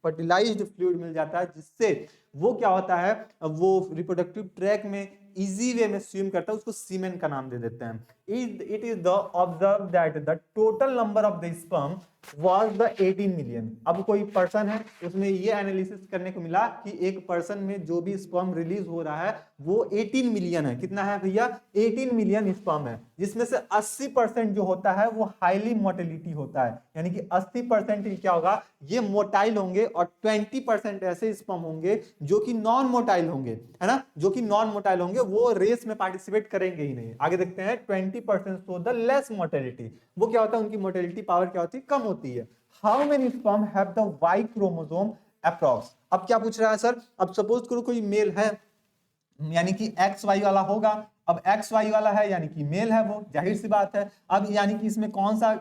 फर्टिलाइज्ड फ्लूइड मिल जाता है, जिससे वो क्या होता है, वो रिप्रोडक्टिव ट्रैक में इजी वे में स्विम करता है, उसको सीमेन का नाम दे देते हैं। It is the observe that the total number of the sperm was the 18 million. अब कोई पर्सन है, उसमें ये एनालिसिस करने को मिला कि एक पर्सन में जो भी स्पर्म रिलीज हो रहा है वो 18 मिलियन है। कितना है भैया? 18 मिलियन स्पर्म है, जिसमें से 80% जो होता है वो हाईली मोटिलिटी होता है, यानी कि 80% क्या होगा, ये मोटाइल होंगे, और 20% ऐसे स्पर्म होंगे जो कि नॉन मोटाइल होंगे, है ना, जो कि नॉन मोटाइल होंगे, वो रेस में पार्टिसिपेट करेंगे ही नहीं। आगे देखते हैं, 20% सो द लेस मोटिलिटी। वो क्या होता है, उनकी मोटिलिटी पावर क्या होती है, कम होती है। How many sperm have the Y chromosome approx. अब क्या पूछ रहा है सर, अब सपोज करो कोई मेल है, यानी कि XY वाला होगा। अब XY वाला है यानी कि मेल है, वो जाहिर सी बात है। अब यानी कि इसमें कौन सा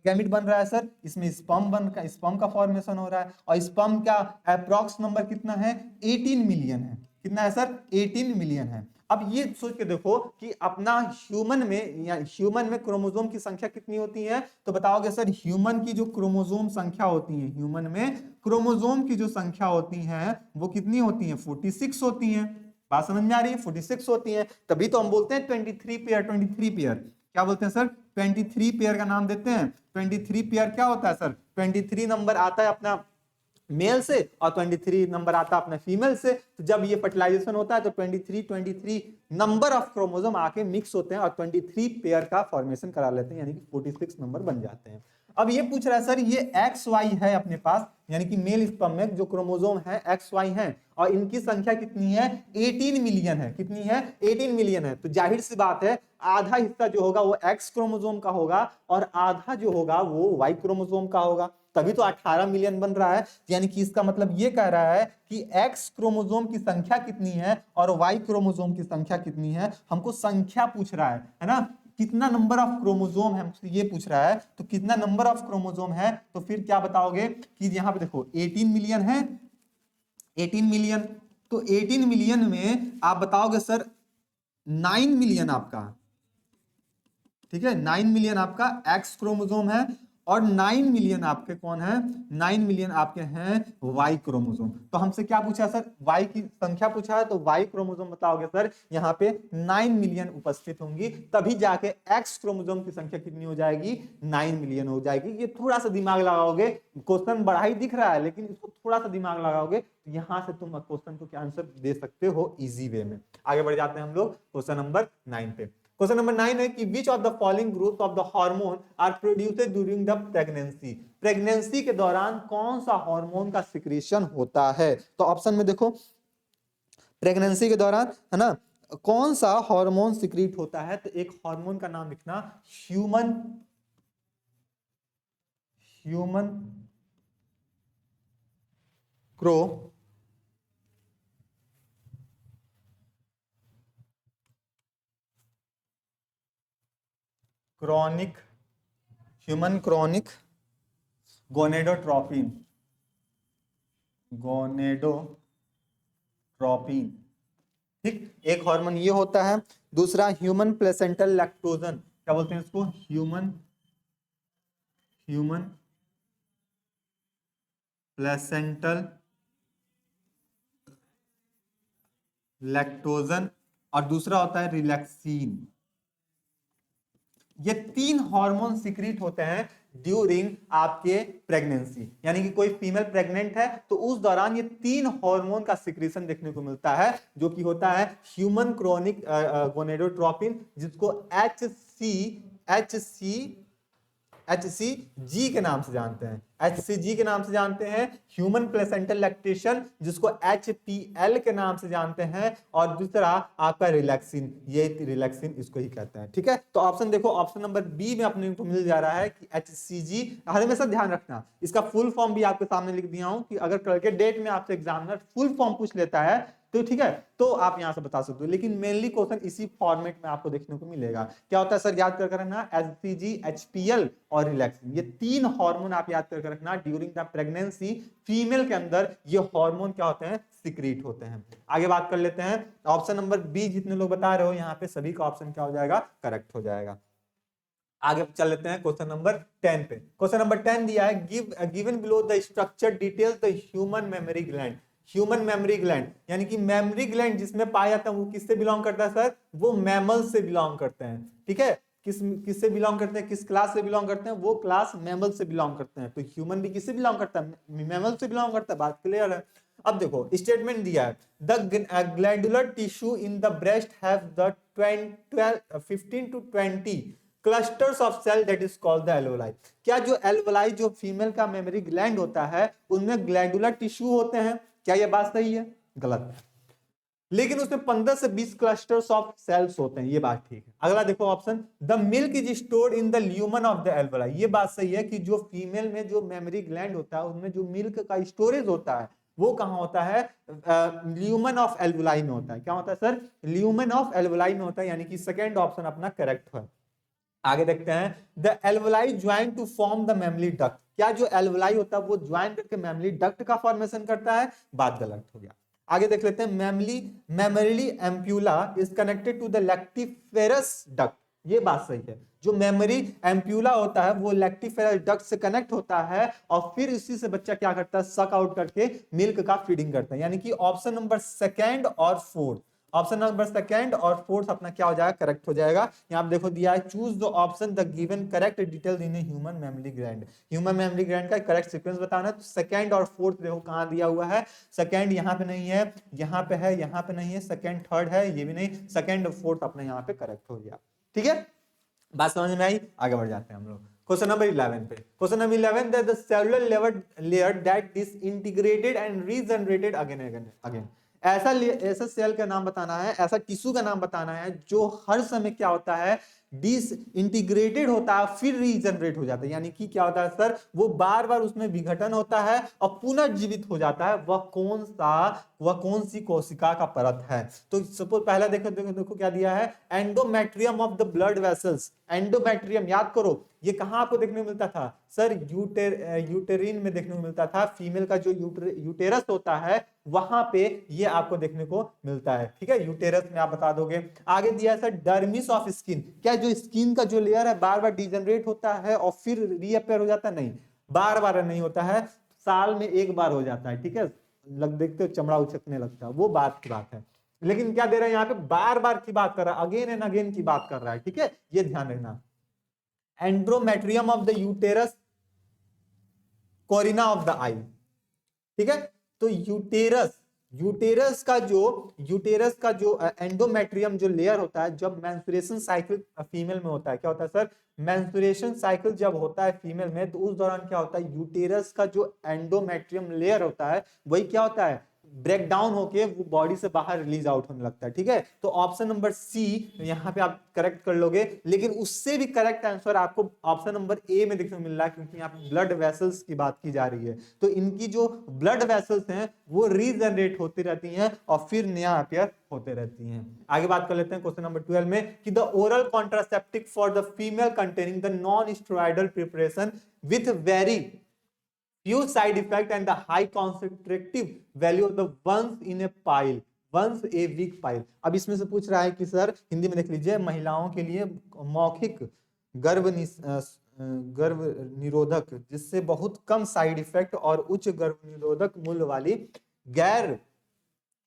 गैमिट बन रहा है सर, इसमें स्पर्म का फॉर्मेशन हो रहा है, और स्पर्म का अप्रॉक्स नंबर कितना है, 18 मिलियन है। कितना है सर, 18 मिलियन है। अब ये सोच के देखो कि अपना ह्यूमन में या ह्यूमन में क्रोमोसोम की संख्या कितनी होती है, तो बताओगे सर ह्यूमन की जो क्रोमोसोम संख्या होती है, ह्यूमन में क्रोमोसोम की जो संख्या होती है वो कितनी होती है, 46 होती है। बात समझ में आ रही है, 46 होती है, तभी तो हम बोलते हैं 23 पेयर। 23 पेयर क्या बोलते हैं सर, 23 पेयर का नाम देते हैं। 23 पेयर क्या होता है सर, 23 नंबर आता है अपना मेल से और 23 नंबर आता है अपने फीमेल से। तो जब ये फर्टिलाइजेशन होता है तो 23 नंबर ऑफ क्रोमोसोम आके मिक्स होते हैं और 23 पेयर का फॉर्मेशन करा लेते हैं, यानी कि 46 नंबर बन जाते हैं। अब ये पूछ रहा है सर ये एक्स वाई है अपने पास, यानी कि मेल स्पर्म में जो क्रोमोसोम है एक्स वाई है और इनकी संख्या कितनी है, 18 मिलियन है। कितनी है, 18 मिलियन है। तो जाहिर सी बात है आधा हिस्सा जो होगा वो एक्स क्रोमोसोम का होगा और आधा जो होगा वो वाई क्रोमोसोम का होगा, तभी तो 18 मिलियन बन रहा है। यानी कि इसका मतलब ये कह रहा है कि एक्स क्रोमोसोम की संख्या कितनी है और वाई क्रोमोसोम की संख्या कितनी है। हमको संख्या पूछ रहा है ना, कितना नंबर ऑफ क्रोमोसोम है हमसे ये पूछ रहा है। तो कितना नंबर ऑफ क्रोमोसोम है, तो फिर क्या बताओगे कि यहाँ पे देखो 18 मिलियन है, 18 मिलियन। तो 18 मिलियन में आप बताओगे सर 9 मिलियन आपका, ठीक है, 9 मिलियन आपका एक्स क्रोमोसोम है और 9 मिलियन आपके कौन है, 9 मिलियन आपके हैं वाई क्रोमोसोम। तो हमसे क्या पूछा सर, वाई की संख्या पूछा है, तो वाई क्रोमोसोम बताओगे सर यहाँ पे 9 मिलियन उपस्थित होंगी, तभी जाके एक्स क्रोमोसोम की संख्या कितनी हो जाएगी, 9 मिलियन हो जाएगी। ये थोड़ा सा दिमाग लगाओगे, क्वेश्चन बड़ा ही दिख रहा है लेकिन इसको थोड़ा सा दिमाग लगाओगे तो यहां से तुम क्वेश्चन को क्या आंसर दे सकते हो इजी वे में। आगे बढ़ जाते हैं हम लोग क्वेश्चन नंबर 9 पे। क्वेश्चन नंबर 9 है कि which of the following group of the hormone are produced during the pregnancy. Pregnancy के दौरान कौन सा हार्मोन का सिक्रीशन होता है। तो ऑप्शन में देखो प्रेगनेंसी के दौरान है ना कौन सा हार्मोन सिक्रीट होता है, तो एक हार्मोन का नाम लिखना human crow chronic human chronic gonadotropin, gonadotropin, ठीक, एक हार्मोन ये होता है। दूसरा ह्यूमन प्लेसेंटल लैक्टोजन, क्या बोलते हैं इसको, ह्यूमन प्लेसेंटल लैक्टोजन और दूसरा होता है रिलैक्सिन। ये 3 हार्मोन सिक्रीट होते हैं ड्यूरिंग आपके प्रेगनेंसी, यानी कि कोई फीमेल प्रेग्नेंट है तो उस दौरान ये 3 हार्मोन का सिक्रीशन देखने को मिलता है, जो कि होता है ह्यूमन क्रॉनिक गोनेडोट्रोपिन, जिसको HCG के नाम से जानते हैं, HCG के नाम से जानते हैं। ह्यूमन प्लेसेंटल लैक्टेशन जिसको HPL के नाम से जानते हैं और दूसरा आपका रिलैक्सिन, ये रिलैक्सिन इसको ही कहते हैं, ठीक है। तो ऑप्शन देखो, ऑप्शन नंबर बी में अपने को मिल जा रहा है कि HCG। हमेशा ध्यान रखना इसका फुल फॉर्म भी आपके सामने लिख दिया हूं कि अगर कल के डेट में आपसे एग्जामिनर फुल फॉर्म पूछ लेता है तो ठीक है, तो आप यहां से बता सकते हो, लेकिन मेनली क्वेश्चन इसी फॉर्मेट में आपको देखने को मिलेगा। क्या होता है सर, याद कर रखना HCG, HPL और रिलैक्सिन, ये 3 हार्मोन आप याद कर रखना ड्यूरिंग द प्रेगनेंसी। फीमेल के अंदर ये हार्मोन क्या होते हैं, सिक्रीट होते हैं। आगे बात कर लेते हैं, ऑप्शन नंबर बी जितने लोग बता रहे हो यहाँ पे सभी का ऑप्शन क्या हो जाएगा, करेक्ट हो जाएगा। आगे चल लेते हैं क्वेश्चन नंबर 10 पे। क्वेश्चन नंबर 10 दिया है, given below the structure details the human memory gland. Human memory gland यानी कि मेमोरी ग्लैंड जिसमें पाया जाता है वो किससे बिलोंग करता है सर, वो मैमल से बिलोंग करते हैं, ठीक है। किससे बिलोंग करते हैं, किस क्लास से बिलोंग करते हैं, वो क्लास मैमल से बिलोंग करते हैं। तो ह्यूमन भी किससे बिलोंग करता है, मैमल से बिलोंग करता है, बात क्लियर है। अब देखो स्टेटमेंट दिया है, the glandular tissue in the breast have the 15 to 20 clusters of cell that is called the alveoli. क्या जो एल्वोलाई जो फीमेल का मेमोरी ग्लैंड होता है उनमें ग्लैंडुलर टिश्यू होते हैं, क्या यह बात सही है, गलत है, लेकिन उसमें 15 से 20 क्लस्टर्स ऑफ सेल्स होते हैं, ये बात ठीक है। अगला देखो option, the milk is stored in the lumen of the alveoli, ये बात सही है कि जो फीमेल में जो मेमोरी ग्लैंड होता है उनमें जो मिल्क का स्टोरेज होता है वो कहां होता है, ल्यूमन ऑफ एल्वोलाई में होता है। क्या होता है सर, ल्यूमन ऑफ एल्वोलाई में होता है, यानी कि सेकंड ऑप्शन अपना करेक्ट है। आगे देखते हैं, the alveoli join to form the memory duct, क्या जो एल्वोलाई होता है वो ज्वाइन करके मेमोरी डक्ट का फॉर्मेशन करता है, बात गलत हो गया। आगे देख लेते हैं, memory ampulla is connected to the lactiferous duct. ये बात सही है, जो मेमोरी एम्प्यूला होता है वो लैक्टिफेरस डक्ट से कनेक्ट होता है और फिर इसी से बच्चा क्या करता है, सक आउट करके मिल्क का फीडिंग करता है। यानी कि ऑप्शन नंबर सेकंड और फोर्थ, ऑप्शन नंबर सेकंड और फोर्थ अपना क्या हो जाएगा, करेक्ट हो जाएगा। यहाँ पे देखो दिया है, choose the option the given correct detail in human memory gland. Human memory gland का करेक्ट सीक्वेंस बताना है, तो सेकंड और फोर्थ देखो कहाँ दिया हुआ है। सेकंड यहाँ पे नहीं है, यहाँ पे है, यहाँ पे नहीं है, सेकंड थर्ड है, ये भी नहीं, सेकंड और फोर्थ अपना यहाँ पे करेक्ट हो गया। ठीक है, बात समझ में आई? आगे बढ़ जाते हैं हम लोग क्वेश्चन नंबर 11 पे। Question number 11, the cellular layer that disintegrated and regenerated again. ऐसा सेल का नाम बताना है, ऐसा टिश्यू का नाम बताना है जो हर समय क्या होता है, डिसइंटीग्रेटेड होता है फिर रीजनरेट हो जाता है। यानी कि क्या होता है सर, वो बार बार उसमें विघटन होता है और पुनर्जीवित हो जाता है। वह कौन सी कोशिका का परत है? तो सपोज पहला देखो देखो देखो क्या दिया है, endometrium of the blood vessels. Endometrium याद करो, ये कहां आपको देखने को मिलता था सर, यूटेरिन में देखने को मिलता था। फीमेल का जो यूटेरस होता है वहां पे ये आपको देखने को मिलता है। ठीक है, यूटेरस में आप बता दोगे। आगे दिया है सर, डर्मिस ऑफ स्किन। क्या जो स्किन का जो लेयर है बार बार डिजनरेट होता है और फिर रीअपेयर हो जाता है? नहीं, बार बार नहीं होता है, साल में एक बार हो जाता है। ठीक है, देखते हो चमड़ा उछकने लगता है, वो बात की बात है। लेकिन क्या दे रहा है यहाँ पे, बार बार की बात कर रहा है, अगेन एंड अगेन की बात कर रहा है। ठीक है, ये ध्यान रखना। Endometrium of the uterus, cornea of the eye. ठीक है, तो यूटेरस का जो एंडोमेट्रियम जो लेयर होता है, जब मेंस्ट्रुएशन साइकिल फीमेल में होता है, क्या होता है सर, मेंस्ट्रुएशन साइकिल जब होता है फीमेल में, तो उस दौरान क्या होता है, यूटेरस का जो एंडोमेट्रियम लेयर होता है वही क्या होता है, ब्रेक डाउन होके वो बॉडी से बाहर रिलीज आउट होने लगता है। ठीक है, तो ऑप्शन नंबर सी यहाँ पे आप करेक्ट कर लोगे। लेकिन उससे भी करेक्ट आंसर आपको ऑप्शन नंबर ए में देखने को मिल रहा है, क्योंकि यहाँ पे ब्लड वेसल्स की बात की जा रही है। तो इनकी जो ब्लड वेसल्स हैं वो रीजनरेट होती रहती हैं और फिर नया अपेयर होते रहती हैं। आगे बात कर लेते हैं क्वेश्चन नंबर 12 में कि the oral contraceptive for the female containing the non steroidal preparation with very few side effect and the high concentrative value of the once in a pile, once a week pile। अब इसमें से पूछ रहा है कि सर हिंदी में देख लीजिए, महिलाओं के लिए मौखिक गर्भ निरोधक जिससे बहुत कम साइड इफेक्ट और उच्च गर्भ निरोधक मूल्य वाली गैर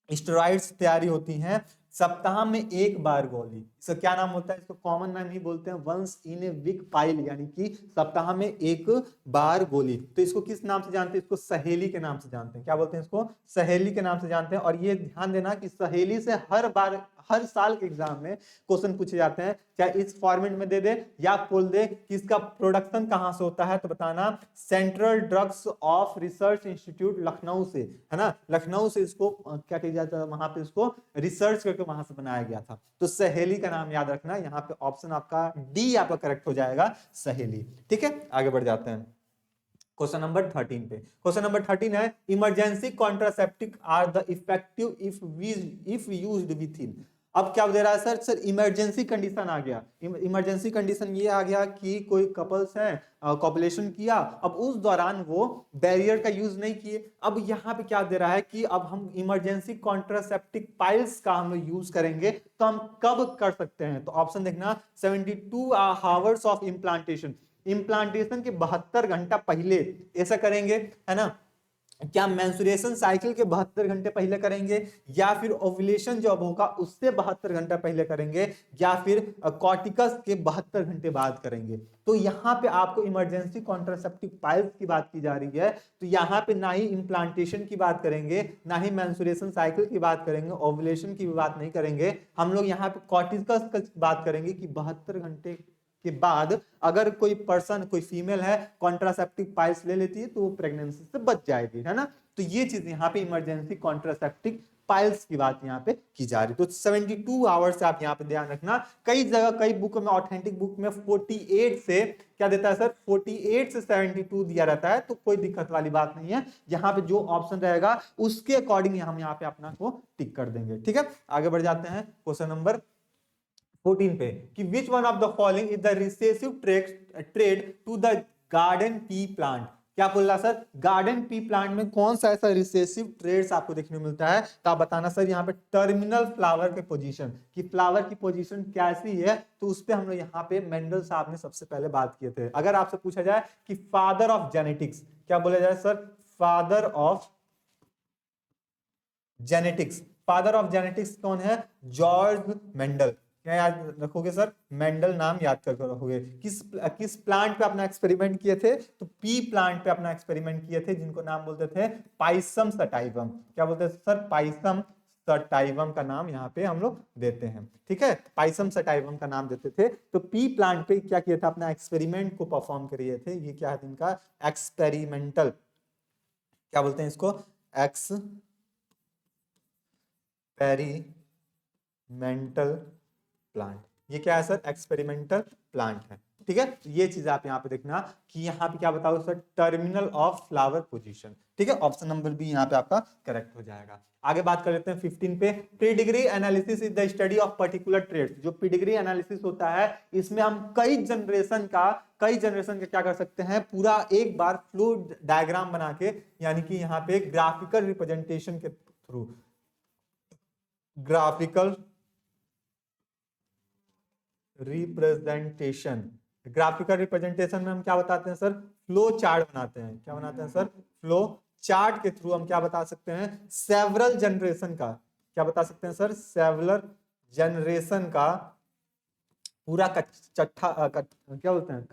स्टेरॉइड्स तैयारी होती हैं सप्ताह में एक बार गोली। इसका क्या नाम होता है, इसको कॉमन नाम ही बोलते हैं once in a week pill, यानी कि सप्ताह में एक बार गोली। तो इसको किस नाम से जानते हैं, इसको सहेली के नाम से जानते हैं। क्या बोलते हैं इसको, सहेली के नाम से जानते हैं। और ये ध्यान देना कि सहेली से हर साल के एग्जाम में क्वेश्चन पूछे जाते हैं, चाहे इस फॉर्मेट में दे दे या बोल दे कि इसका प्रोडक्शन कहां से होता है, तो बताना central drugs of research institute Lucknow से, है ना, लखनऊ से इसको क्या किया जाता है, वहां पे इसको रिसर्च करके वहां से बनाया गया था। तो सहेली का नाम याद रखना, यहाँ पे ऑप्शन आपका डी आपका करेक्ट हो जाएगा, सहेली। ठीक है, आगे बढ़ जाते हैं क्वेश्चन नंबर 13 पे। क्वेश्चन नंबर 13 है, emergency contraceptive are the effective if used within. अब क्या दे रहा है सर इमरजेंसी कंडीशन आ गया। इमरजेंसी कंडीशन ये आ गया कि कोई कपल्स हैं, कॉपुलेशन किया, अब उस दौरान वो बैरियर का यूज नहीं किए। अब यहाँ पे क्या दे रहा है कि अब हम इमरजेंसी कॉन्ट्रासेप्टिव पाइल्स का हम यूज करेंगे, तो हम कब कर सकते हैं, तो ऑप्शन देखना 72 आवर्स ऑफ इम्प्लांटेशन, इम्प्लांटेशन के 72 घंटा पहले ऐसा करेंगे, है ना। क्या मेंस्ट्रुएशन साइकिल के 72 घंटे पहले करेंगे, या फिर ओव्यूलेशन जब होगा उससे 72 घंटा पहले करेंगे, या फिर कॉर्टिकस के 72 घंटे बाद करेंगे। तो यहाँ पे आपको इमरजेंसी कॉन्ट्रासेप्टिव पाइल्स की बात की जा रही है, तो यहाँ पे ना ही इम्प्लांटेशन की बात करेंगे, ना ही मेंस्ट्रुएशन साइकिल की बात करेंगे, ओव्यूलेशन की भी बात नहीं करेंगे। हम लोग यहाँ पे कॉर्टिकस की बात करेंगे कि 72 घंटे के बाद अगर कोई पर्सन, कोई फीमेल है, कॉन्ट्रासेप्टिव पाइल्स ले लेती है तो वो प्रेगनेंसी से बच जाएगी, है ना। तो ये चीज यहाँ पे इमरजेंसी कॉन्ट्रासेप्टिव पाइल्स की बात यहाँ पे की जा रही है। तो 72 आवर्स से आप यहाँ पे ध्यान रखना। कई जगह कई बुक में, ऑथेंटिक बुक में 48 से क्या देता है सर, 48 से 72 दिया रहता है, तो कोई दिक्कत वाली बात नहीं है। यहाँ पे जो ऑप्शन रहेगा उसके अकॉर्डिंग हम यहाँ पे अपना को टिक कर देंगे। ठीक है, आगे बढ़ जाते हैं क्वेश्चन नंबर 14 पे कि which one of the following is the recessive trait to the garden pea plant. क्या बोल रहा सर, गार्डन पी प्लांट में कौन सा ऐसा रिसेसिव ट्रेड्स आपको देखने को मिलता है, तो आप बताना सर यहाँ पे टर्मिनल फ्लावर के पोजीशन, कि फ्लावर की पोजीशन कैसी है, तो उस पे हम लोग यहाँ पे मेंडल साहब ने सबसे पहले बात किए थे। अगर आपसे पूछा जाए कि फादर ऑफ जेनेटिक्स, क्या बोला जाए sir, father of genetics, father of genetics कौन है, जॉर्ज मेंडल। क्या याद रखोगे सर, मेंडल नाम याद कर रखोगे। किस प्लांट पे अपना एक्सपेरिमेंट किए थे, तो पी प्लांट पे अपना एक्सपेरिमेंट किए थे, जिनको नाम बोलते थे पाइसम सटाइवम। क्या बोलते थे सर, पाइसम सटाइवम का नाम यहाँ पे हम लोग देते हैं, ठीक है, पाइसम सटाइवम का नाम देते थे। तो पी प्लांट पे क्या किया था, अपना एक्सपेरिमेंट को परफॉर्म करिए थे। ये क्या है इनका एक्सपेरिमेंटल, क्या बोलते हैं इसको, एक्सपेरिमेंटल प्लांट। ये क्या है सर, एक्सपेरिमेंटल प्लांट है, ठीक है। तो ये चीज आप यहाँ पे देखना कि यहाँ पे क्या बताओ sir, terminal of flower position, ठीक है। ऑप्शन नंबर बी यहाँ पे आपका करेक्ट हो जाएगा। आगे बात कर लेते हैं 15 पे, pedigree analysis is the study of particular traits. जो प्रीडिग्री एनालिसिस होता है, इसमें हम कई जनरेशन का क्या कर सकते हैं, पूरा एक बार फ्लो डायग्राम बना के, यानी कि यहाँ पे ग्राफिकल रिप्रेजेंटेशन के through, graphical representation, graphical representation में हम क्या बताते हैं सर, फ्लो चार्ट बनाते हैं। क्या बनाते हैं सर, फ्लो चार्ट के थ्रू हम क्या बता सकते हैं, सेवरल जनरेशन का, क्या बता सकते हैं सर, सेवरल जनरेशन का पूरा क्या बोलते हैं,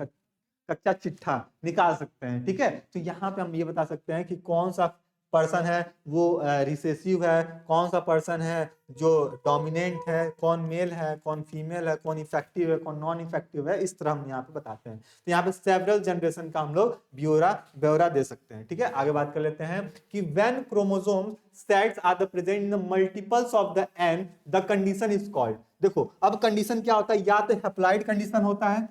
कच्चा चिट्ठा निकाल सकते हैं, ठीक है। तो यहाँ पे हम ये बता सकते हैं कि कौन सा पर्सन है वो रिसेसिव है, कौन सा पर्सन है जो डोमिनेंट है, कौन मेल है, कौन फीमेल है, कौन इफेक्टिव है, कौन नॉन इफेक्टिव है, इस तरह हम यहाँ पे बताते हैं। तो यहाँ पे सेवरल जनरेशन का हम लोग ब्यौरा दे सकते हैं, ठीक है। आगे बात कर लेते हैं कि when chromosome sets are the present in the multiples of the N, the condition is called. देखो अब कंडीशन क्या होता है, या तो हैप्लॉइड कंडीशन होता है,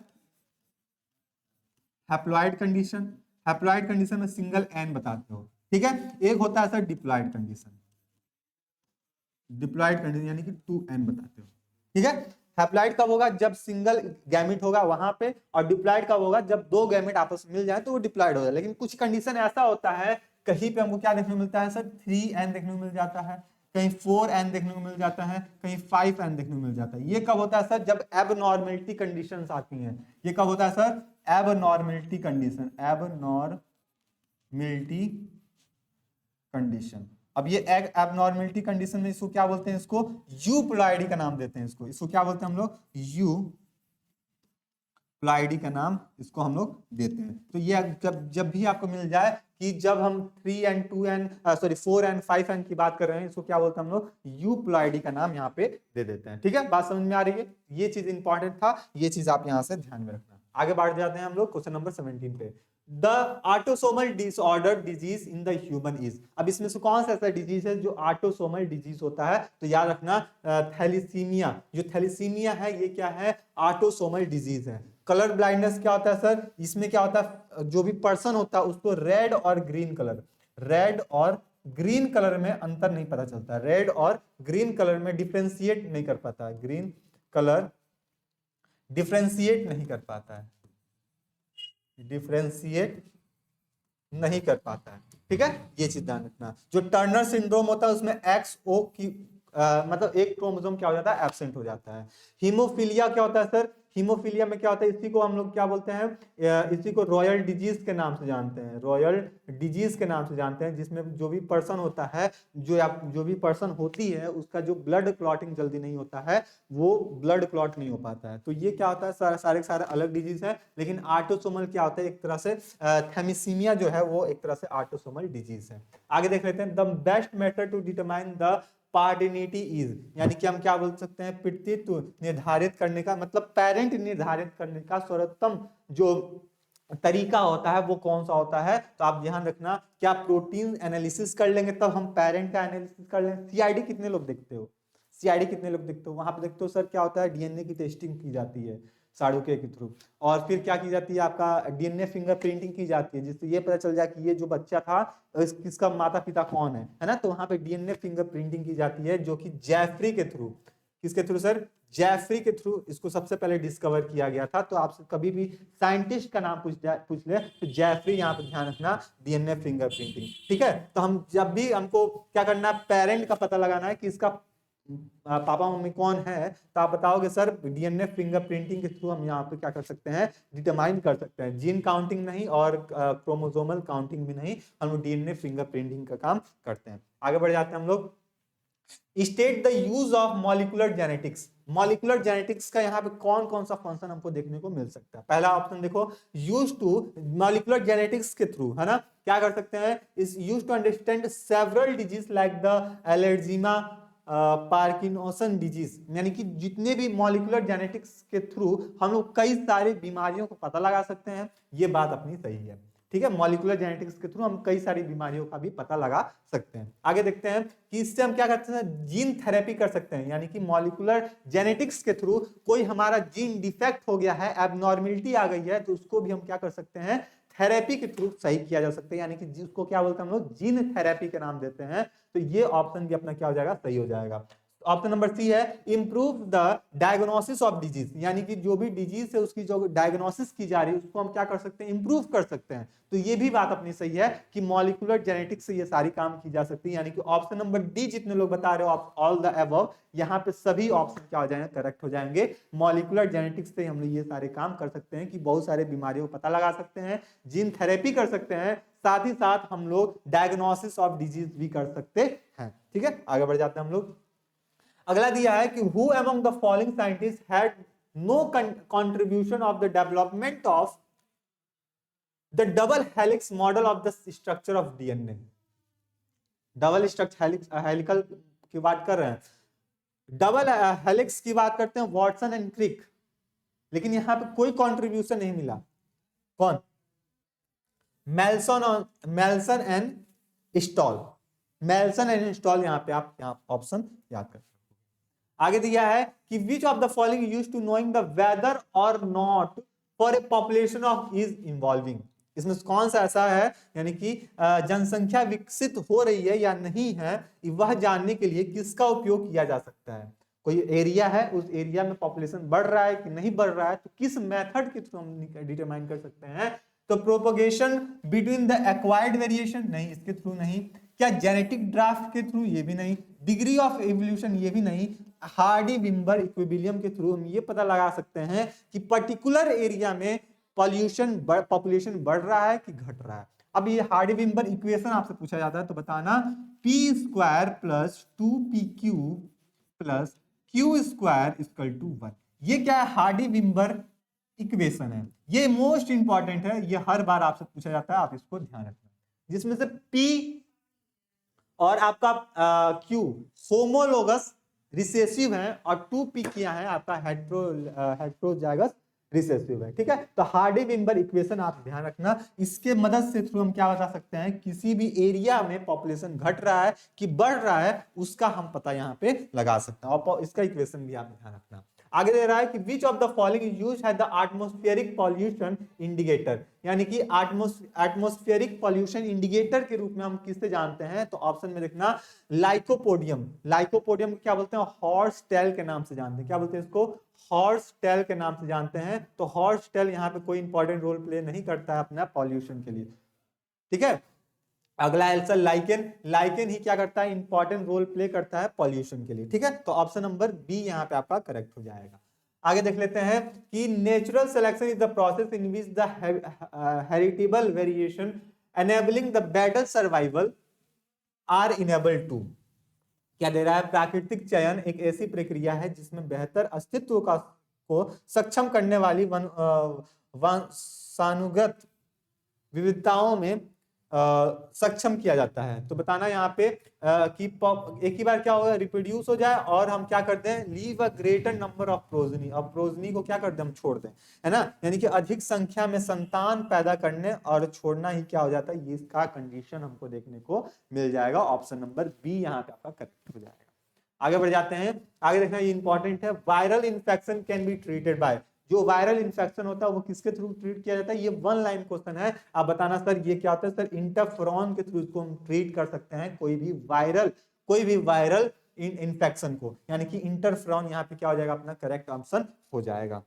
हैप्लॉइड कंडीशन, हैप्लॉइड कंडीशन में सिंगल एन बताते हो, ठीक है। एक होता है sir diploid condition, diploid condition यानी कि 2n बताते हो, ठीक है। हैप्लॉइड कब होगा, जब सिंगल गैमेट होगा वहां पे, और डिप्लॉइड कब होगा, जब दो गैमेट आपस में मिल जाए तो वो डिप्लॉइड हो जाए। लेकिन कुछ कंडीशन ऐसा होता है, कहीं पे हमको क्या देखने को मिलता है सर, 3n देखने को मिल जाता है, कहीं 4n देखने को मिल जाता है, कहीं 5n देखने को मिल जाता है। ये कब होता है सर, जब एबनॉर्मलिटी कंडीशंस आती हैं। ये कब होता है sir, abnormality condition, abnormality condition. अब ये एबनॉर्मलिटी कंडीशन में इसको क्या बोलते हैं, इसको यूप्लॉइडी का नाम देते हैं, इसको क्या बोलते हैं हम लोग, यूप्लॉइडी का नाम इसको हम लोग देते हैं। तो ये जब भी आपको मिल जाए कि जब हम 3n 2n 4n 5n की बात कर रहे हैं, इसको क्या बोलते हैं हम लोग, यूप्लॉइडी का नाम यहाँ पे दे देते हैं, ठीक है। बात समझ में आ रही है, ये चीज इंपॉर्टेंट था, ये चीज आप यहाँ से ध्यान में रखना। आगे बढ़ जाते हैं हम लोग क्वेश्चन नंबर 17 पे। The autosomal disorder disease in the human is. अब इसमें से कौन सा ऐसा डिजीज है जो ऑटोसोमल डिजीज होता है, तो याद रखना थैलीसीमिया। जो थैलीसीमिया है ये क्या है, ऑटोसोमल डिजीज है। कलर ब्लाइंडनेस क्या होता है सर, इसमें क्या होता है, जो भी पर्सन होता है उसको रेड और ग्रीन कलर, रेड और ग्रीन कलर में अंतर नहीं पता चलता, रेड और ग्रीन कलर में डिफ्रेंशिएट नहीं कर पाता है, ग्रीन कलर डिफ्रेंशिएट नहीं कर पाता है, डिफ्रेंशिएट नहीं कर पाता है, ठीक है। ये चीज ध्यान रखना। जो टर्नर सिंड्रोम होता है उसमें XO की मतलब एक क्रोमोसोम क्या हो जाता है, एब्सेंट हो जाता है। हीमोफीलिया क्या होता है सर, हीमोफीलिया में क्या होता है, इसी को हम लोग क्या बोलते हैं, इसी को रॉयल डिजीज के नाम से जानते हैं, रॉयल डिजीज के नाम से जानते हैं, जिसमें जो भी पर्सन होता है, जो भी पर्सन होती है, उसका जो ब्लड क्लॉटिंग जल्दी नहीं होता है, वो ब्लड क्लॉट नहीं हो पाता है। तो ये क्या होता है, सारे सारे अलग डिजीज है। लेकिन ऑटोसोमल क्या होता है, एक तरह से थैलीसीमिया जो है वो एक तरह से ऑटोसोमल डिजीज है। आगे देख लेते हैं, the best method to determine the paternity is, यानी कि हम क्या बोल सकते हैं, पितृत्व निर्धारित करने का, मतलब पेरेंट निर्धारित करने का सर्वोत्तम जो तरीका होता है वो कौन सा होता है। तो आप ध्यान रखना, क्या प्रोटीन एनालिसिस कर लेंगे तब हम पेरेंट का एनालिसिस कर लेंगे। सीआईडी कितने लोग देखते हो, सीआईडी कितने लोग देखते हो, वहां पे देखते हो सर क्या होता है, डीएनए की टेस्टिंग की जाती है साड़ुके के थ्रू, और फिर क्या की जाती है, आपका डीएनए फिंगर प्रिंटिंग की जाती है, जिससे ये पता चल जाए कि ये जो बच्चा था किसका माता पिता कौन है ना। तो वहां पे डीएनए फिंगर प्रिंटिंग की जाती है, जो कि जेफरी के थ्रू, किसके थ्रू सर, जेफरी के थ्रू इसको सबसे पहले डिस्कवर किया गया था। तो आपसे कभी भी साइंटिस्ट का नाम पूछ ले तो जेफरी यहाँ पे ध्यान रखना, डीएनए फिंगरप्रिंटिंग। ठीक है, तो हम जब भी हमको क्या करना है, पेरेंट का पता लगाना है कि इसका पापा मम्मी कौन है, तो आप बताओगे सर डीएनए फिंगरप्रिंटिंग के थ्रू हम यहाँ पे क्या कर सकते हैं, डिटरमाइन कर सकते हैं। जीन काउंटिंग नहीं और क्रोमोसोमल काउंटिंग भी नहीं, हम लोग डीएनए फिंगरप्रिंटिंग का काम करते हैं। आगे बढ़ जाते हैं हम लोग। State the use of molecular genetics. Molecular genetics का यहाँ पे कौन कौन सा फंक्शन हमको देखने को मिल सकता है। पहला ऑप्शन देखो, यूज टू, मॉलिक्यूलर जेनेटिक्स के थ्रू है ना क्या कर सकते हैं, is use to understand several disease like the alzheimer, Parkinson disease. यानी कि जितने भी मॉलिक्यूलर जेनेटिक्स के थ्रू हम लोग कई सारी बीमारियों को पता लगा सकते हैं। ये बात अपनी सही है। ठीक है, मॉलिक्यूलर जेनेटिक्स के थ्रू हम कई सारी बीमारियों का भी पता लगा सकते हैं। आगे देखते हैं कि इससे हम क्या करते हैं, जीन थेरेपी कर सकते हैं। यानी कि मॉलिक्यूलर जेनेटिक्स के थ्रू कोई हमारा जीन डिफेक्ट हो गया है, एबनॉर्मलिटी आ गई है, तो उसको भी हम क्या कर सकते हैं, थेरेपी के थ्रू सही किया जा सकता है। यानी कि उसको क्या बोलते हैं हम लोग, जीन थेरेपी के नाम देते हैं। तो ये ऑप्शन भी अपना क्या हो जाएगा, सही हो जाएगा। ऑप्शन नंबर सी है, improve the diagnosis of disease. यानी कि जो भी डिजीज है उसकी जो डायग्नोसिस की जा रही है उसको हम क्या कर सकते हैं, इंप्रूव कर सकते हैं। तो ये भी बात अपनी सही है कि मॉलिक्यूलर जेनेटिक्स से ये सारी काम की जा सकती है। यानी कि ऑप्शन नंबर डी जितने लोग बता रहे हो ऑल द अबव, यहाँ पे सभी ऑप्शन क्या हो जाएंगे, करेक्ट हो जाएंगे। मॉलिक्यूलर जेनेटिक्स से हम लोग ये सारे काम कर सकते हैं कि बहुत सारे बीमारियों को पता लगा सकते हैं, जीन थेरेपी कर सकते हैं, साथ ही साथ हम लोग डायग्नोसिस ऑफ डिजीज भी कर सकते हैं। ठीक है, आगे बढ़ जाते हैं हम लोग। अगला दिया है कि who among the following scientist had no contribution of the development of the double helix model of the structure of DNA. Double structure helical की बात कर रहे हैं, डबल हेलिक्स की बात करते हैं वॉटसन एंड क्रिक, लेकिन यहां पे कोई कंट्रीब्यूशन नहीं मिला। कौन, मेल्सन एंड स्टॉल। मेल्सन एंड स्टॉल, यहां पे आप यहाँ ऑप्शन याद कर। आगे दिया है कि which of the following used to knowing the whether or not for a population of is involving. इसमें कौन सा ऐसा है, यानी कि जनसंख्या विकसित हो रही है या नहीं है, वह जानने के लिए किसका उपयोग किया जा सकता है। कोई एरिया है, उस एरिया में पॉपुलेशन बढ़ रहा है कि नहीं बढ़ रहा है, तो किस मेथड के थ्रू हम डिटरमाइन कर सकते हैं। तो propagation between the acquired variation, नहीं इसके थ्रू नहीं। क्या जेनेटिक ड्राफ्ट के थ्रू, ये भी नहीं। डिग्री ऑफ एवोल्यूशन, ये भी नहीं। हार्डी विम्बर इक्विलिब्रियम के थ्रू हम ये पता लगा सकते हैं कि पर्टिकुलर एरिया में पॉपुलेशन बढ़ रहा है कि घट रहा है। अब ये हार्डी विम्बर इक्वेशन आपसे पूछा जाता है तो बताना, P square plus 2pq plus Q square equal to 1। ये क्या है, हार्डी विम्बर इक्वेशन है। ये मोस्ट इंपॉर्टेंट है, ये हर बार आपसे पूछा जाता है, आप इसको ध्यान रखना। जिसमें से P और आपका Q होमोलोगस रिसेसिव है और 2p क्या है आपका हेट्रोजाइगस रिसेसिव है। ठीक है, तो हार्डी विम्बर इक्वेशन आप ध्यान रखना। इसके मदद से थ्रू हम क्या बता सकते हैं, किसी भी एरिया में पॉपुलेशन घट रहा है कि बढ़ रहा है, उसका हम पता यहाँ पे लगा सकते हैं। और इसका इक्वेशन भी आप ध्यान रखना। आगे दे रहा है कि which of the following use है द एटमॉस्फेरिक पॉल्यूशन इंडिकेटर। यानी कि एटमॉस्फेरिक पॉल्यूशन इंडिकेटर के रूप में हम किससे जानते हैं, तो ऑप्शन में देखना, लाइकोपोडियम। लाइकोपोडियम को क्या बोलते हैं, हॉर्स टेल के नाम से जानते हैं। क्या बोलते हैं इसको, हॉर्स टेल के नाम से जानते हैं। तो हॉर्स टेल यहाँ पे कोई इंपॉर्टेंट रोल प्ले नहीं करता है अपना पॉल्यूशन के लिए। ठीक है, अगला आंसर लाइकेन। लाइकेन ही क्या करता है, इंपॉर्टेंट रोल प्ले करता है पॉल्यूशन के लिए। ठीक है, तो ऑप्शन नंबर बी यहाँ पे आपका करेक्ट हो जाएगा। आगे देख लेते हैं कि natural selection is the process in which the heritable variation enabling the better survival are enable to. क्या दे रहा है, प्राकृतिक चयन एक ऐसी प्रक्रिया है जिसमें बेहतर अस्तित्व को सक्षम करने वाली वंशानुगत विविधताओं में सक्षम किया जाता है। तो बताना यहाँ पे कि एक ही बार क्या होगा, रिप्रोड्यूस हो जाए और हम क्या करते हैं, leave a greater number of progeny. और प्रोजनी को क्या करते हैं, हम छोड़ दें, है ना। यानी कि अधिक संख्या में संतान पैदा करने और छोड़ना ही क्या हो जाता है, ये इसका कंडीशन हमको देखने को मिल जाएगा। ऑप्शन नंबर बी यहाँ पे आपका करेक्ट हो जाएगा। आगे बढ़ जाते हैं। आगे देखना, ये इंपॉर्टेंट है, viral infection can be treated by. जो वायरल इन्फेक्शन होता है वो किसके थ्रू ट्रीट किया जाता है, ये वन लाइन क्वेश्चन है। आप बताना सर ये क्या होता है, सर इंटरफेरॉन के थ्रू इसको हम ट्रीट कर सकते हैं। कोई भी वायरल इन्फेक्शन को, यानी कि इंटरफ्रॉन यहाँ पे क्या हो जाएगा अपना करेक्ट ऑप्शन हो जाएगा।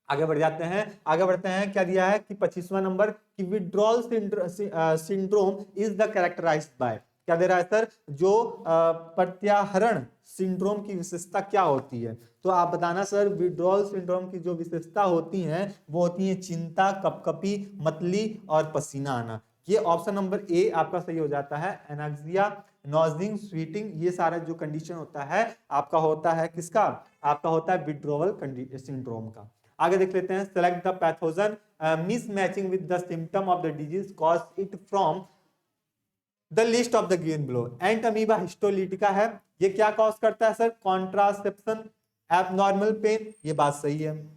आगे बढ़ जाते हैं, आगे बढ़ते हैं। क्या दिया है कि 25वां नंबर कि withdrawal syndrome is the characterised by, क्या दे रहा है सर, जो प्रत्याहरण सिंड्रोम की विशेषता क्या होती है। तो आप बताना सर, विड्रॉल सिंड्रोम की जो विशेषता होती है वो होती है चिंता, कपकपी, मतली और पसीना आना। ये ऑप्शन नंबर ए आपका सही हो जाता है। एनाक्सिया, नॉजिंग, स्वीटिंग, ये सारा जो कंडीशन होता है आपका होता है किसका, आपका होता है विड्रॉवल सिंड्रोम का। आगे देख लेते हैं। Select the pathogen mismatching with the symptom of the disease cause it from the list of the given below. Ant amoeba histolytica है, ये क्या कॉज करता है सर, कॉन्ट्रासेप्शन, एबनॉर्मल पेन, ये बात सही है।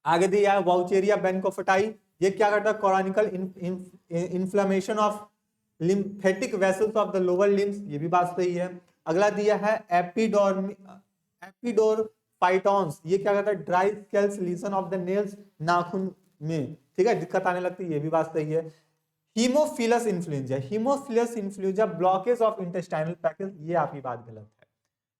आगे दिया है वाउचेरिया बेनिकोफेटाई, ये क्या करता है, chronical inflammation of lymphatic vessels of the lower limbs, ये भी बात सही है। अगला दिया है एपिडोरफाइटॉन्स, ये क्या करता है, dry scales lesion of the nails, नाखून में, ठीक है, दिक्कत आने लगती है, ये भी बात सही है। Haemophilus influenza, Haemophilus influenza blockage of intestinal package, ये आपकी बात गलत है,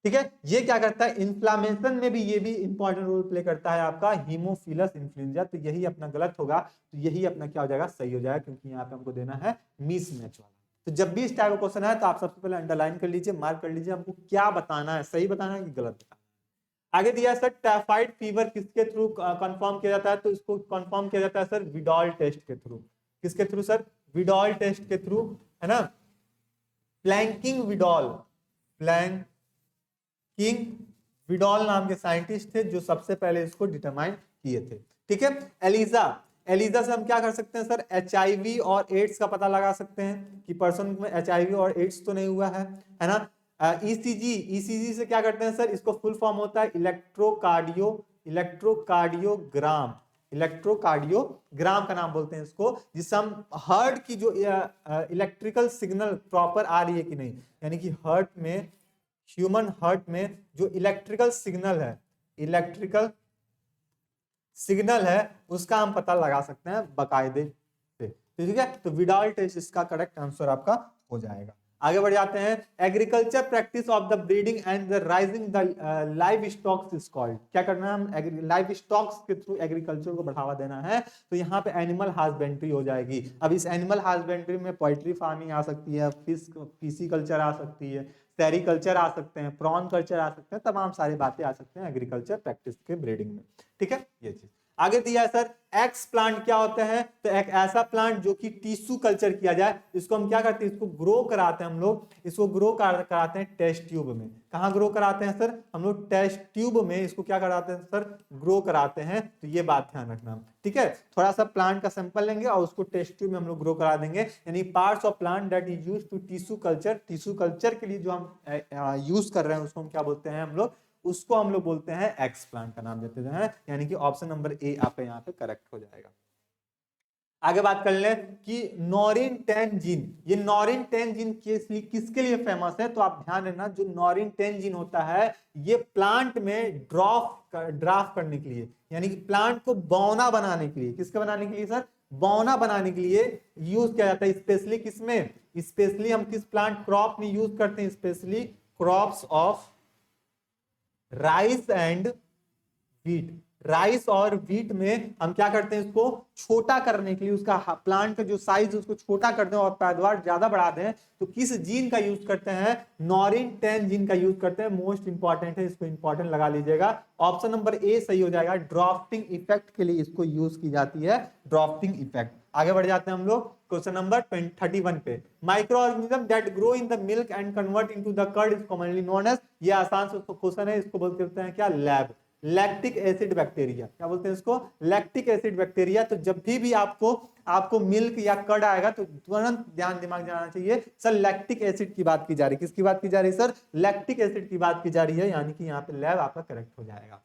ठीक है। ये क्या करता है, इन्फ्लामेशन में भी ये भी इंपॉर्टेंट रोल प्ले करता है आपका हीमोफिलस इन्फ्लुएंजा, तो यही अपना गलत होगा, तो यही अपना क्या हो जाएगा, सही हो जाएगा, क्योंकि यहाँ पे हमको देना है मिसमैच वाला। तो जब भी इस टाइप का क्वेश्चन है तो आप सबसे पहले अंडरलाइन कर लीजिए, मार्क कर लीजिए, हमको क्या बताना है, सही बताना है कि गलत बताना है। आगे दिया सर, टाइफाइड फीवर किसके थ्रू कंफर्म किया जाता है, तो इसको कंफर्म किया जाता है सर विडॉल टेस्ट के थ्रू। किसके थ्रू सर, विडॉल टेस्ट के थ्रू, है ना। प्लैंकिंग विडॉल, प्लैंकिंग विडॉल नाम के साइंटिस्ट थे जो सबसे पहले इसको डिटरमाइन किए थे, ठीक है। एलिजा, एलिजा से हम क्या कर सकते हैं सर, एचआईवी और एड्स का पता लगा सकते हैं कि पर्सन में एचआईवी और एड्स तो नहीं हुआ है ना। ईसीजी, ईसीजी से क्या करते हैं सर, इसको फुल फॉर्म होता है इलेक्ट्रोकार्डियोग्राम, इलेक्ट्रोकार्डियोग्राम का नाम बोलते हैं इसको, जिससे हम हार्ट की जो इलेक्ट्रिकल सिग्नल प्रॉपर आ रही है कि नहीं, यानी कि हार्ट में, ह्यूमन हार्ट में जो इलेक्ट्रिकल सिग्नल है, इलेक्ट्रिकल सिग्नल है, उसका हम पता लगा सकते हैं बाकायदे से, ठीक है। तो विडाल टेस्ट इसका करेक्ट आंसर आपका हो जाएगा। आगे बढ़ जाते हैं। Agriculture practice of the breeding and the rising the live stocks is called, क्या करना है, हम लाइव स्टॉक्स के थ्रू एग्रीकल्चर को बढ़ावा देना है, तो यहाँ पे एनिमल हस्बेंड्री हो जाएगी। अब इस एनिमल हस्बेंड्री में पोल्ट्री फार्मिंग आ सकती है, फिशी कल्चर आ सकती है, सेरीकल्चर आ सकते हैं, प्रॉन कल्चर आ सकते हैं, तमाम सारी बातें आ सकते हैं एग्रीकल्चर प्रैक्टिस के ब्रीडिंग में, ठीक है। ये चीज आगे दिया है सर, एक्स प्लांट क्या होता है, तो एक ऐसा प्लांट जो कि टिश्यू कल्चर किया जाए, इसको हम क्या करते हैं, इसको ग्रो कराते हैं हम लोग, इसको ग्रो कराते हैं टेस्ट ट्यूब में। कहाँ ग्रो कराते हैं सर, हम लोग टेस्ट ट्यूब में इसको क्या कराते हैं सर, ग्रो कराते हैं, तो ये बात ध्यान रखना, ठीक है। थोड़ा सा प्लांट का सैंपल लेंगे और उसको टेस्ट ट्यूब में हम लोग ग्रो करा देंगे, यानी parts of plant that is used to tissue culture, tissue culture के लिए जो हम यूज कर रहे हैं उसको हम क्या बोलते हैं, हम लोग उसको हम लोग बोलते हैं एक्स प्लांट का नाम देते हैं, यानी कि ऑप्शन नंबर ए आपका यहाँ पे करेक्ट हो जाएगा। आगे बात कर लें कि नॉरिन 10 जीन, ये नॉरिन 10 जीन किसके लिए फेमस है, तो आप ध्यान रखना, जो नॉरिन 10 जीन होता है ये प्लांट में ड्राफ्ट करने के लिए, यानी कि प्लांट को बौना बनाने के लिए, किसके बनाने के लिए सर, बौना बनाने के लिए यूज किया जाता है। स्पेशली किसमें, स्पेशली हम किस प्लांट क्रॉप में यूज करते हैं, specially crops of rice and wheat, rice और व्हीट में हम क्या करते हैं, इसको छोटा करने के लिए, उसका प्लांट का जो साइज उसको छोटा कर दें और पैदावार ज्यादा बढ़ा दें, तो किस जीन का यूज करते हैं, नॉरिन 10 जीन का यूज करते हैं। मोस्ट इंपॉर्टेंट है, इसको इंपॉर्टेंट लगा लीजिएगा, ऑप्शन नंबर ए सही हो जाएगा। ड्राफ्टिंग इफेक्ट के लिए इसको यूज की जाती है, ड्राफ्टिंग इफेक्ट। आगे बढ़ जाते हैं हम लोग क्वेश्चन नंबर 31 पे। Micro organism that grow in the milk and convert into the curd is commonly known as, ये आसान से क्वेश्चन है, इसको बोलते हैं क्या, लैब, लैक्टिक एसिड बैक्टीरिया, क्या बोलते हैं इसको, लैक्टिक एसिड बैक्टीरिया। तो जब भी आपको मिल्क या कर्ड आएगा तो तुरंत दिमाग जाना चाहिए सर, लैक्टिक एसिड की बात की जा रही है, किसकी बात की जा रही है सर, लैक्टिक एसिड की बात की जा रही है, यानी कि यहाँ पे लैब आपका करेक्ट हो जाएगा।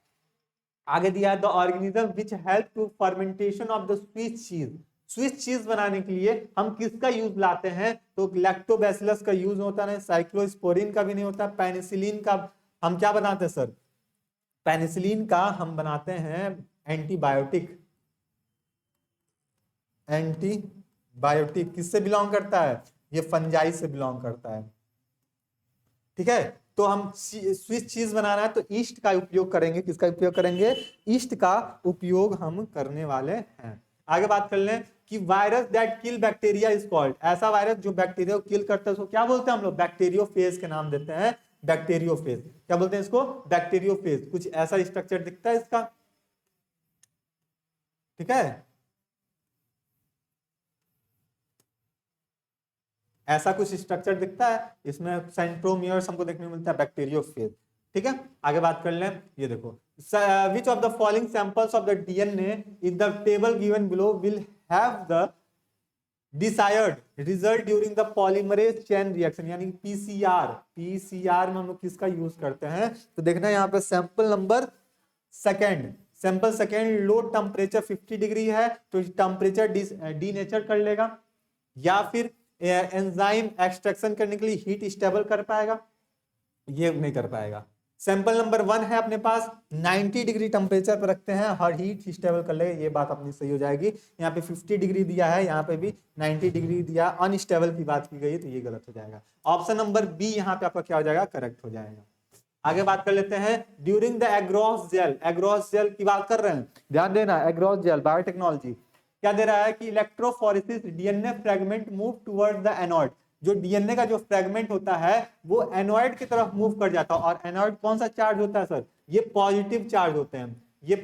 आगे दिया है the organism which help to fermentation of the Swiss cheese, Swiss cheese बनाने के लिए हम किसका यूज लाते हैं, तो लैक्टोबैसिलस का यूज होता है, साइक्लोस्पोरिन का भी नहीं होता, पेनिसिलिन का हम क्या बनाते हैं सर, पेनिसिलिन का हम बनाते हैं एंटीबायोटिक, एंटीबायोटिक किससे बिलोंग करता है, ये फंजाई से बिलोंग करता है, ठीक है। तो हम स्विच चीज बनाना है तो ईस्ट का उपयोग करेंगे। किसका उपयोग करेंगे? ईस्ट का उपयोग हम करने वाले हैं। आगे बात कर लें कि virus that kill bacteria is called, ऐसा वायरस जो बैक्टीरिया को किल करता है उसको क्या बोलते हैं हम लोग? बैक्टीरियोफेज के नाम देते हैं। बैक्टीरियोफेज क्या बोलते हैं इसको? बैक्टीरियोफेज। कुछ ऐसा स्ट्रक्चर दिखता है इसका, ठीक है, ऐसा कुछ स्ट्रक्चर दिखता है इसमें, सेंट्रोमियर्स हमको देखने को मिलता है, बैक्टीरियोफेज। ठीक है, आगे बात कर लें, ये देखो, which of the following samples of the DNA in the table given below will have the desired result during the polymerase chain reaction, यानी पीसीआर। पीसीआर में हम लोग किसका यूज करते हैं? तो देखना यहाँ पे sample number second, sample second, low temperature 50 degree है तो टेम्परेचर डीनेचर कर लेगा, या फिर एंजाइम एक्सट्रैक्शन करने के लिए हीट स्टेबल कर पाएगा? ये नहीं कर पाएगा। सैंपल नंबर 1 है अपने पास, 90 डिग्री टेम्परेचर पर रखते हैं, हर हीट स्टेबल कर लेगा, ये बात अपनी सही हो जाएगी। यहाँ पे 50 डिग्री दिया है, यहाँ पे भी 90 डिग्री दिया, अनस्टेबल की बात की गई है, तो ये गलत हो जाएगा। ऑप्शन नंबर बी यहाँ पे आपका क्या हो जाएगा? करेक्ट हो जाएगा। आगे बात कर लेते हैं, during the agarose gel, agarose gel की बात कर रहे हैं, ध्यान देना, एग्रोस जेल बायोटेक्नोलॉजी क्या दे रहा है कि electrophoresis DNA fragment move towards the anode, जो डीएनए का जो फ्रेगमेंट होता है वो एनोइड की तरफ मूव कर जाता है। और एनोइड कौन सा चार्ज होता है सर? ये पॉजिटिव चार्ज होते हैं, ये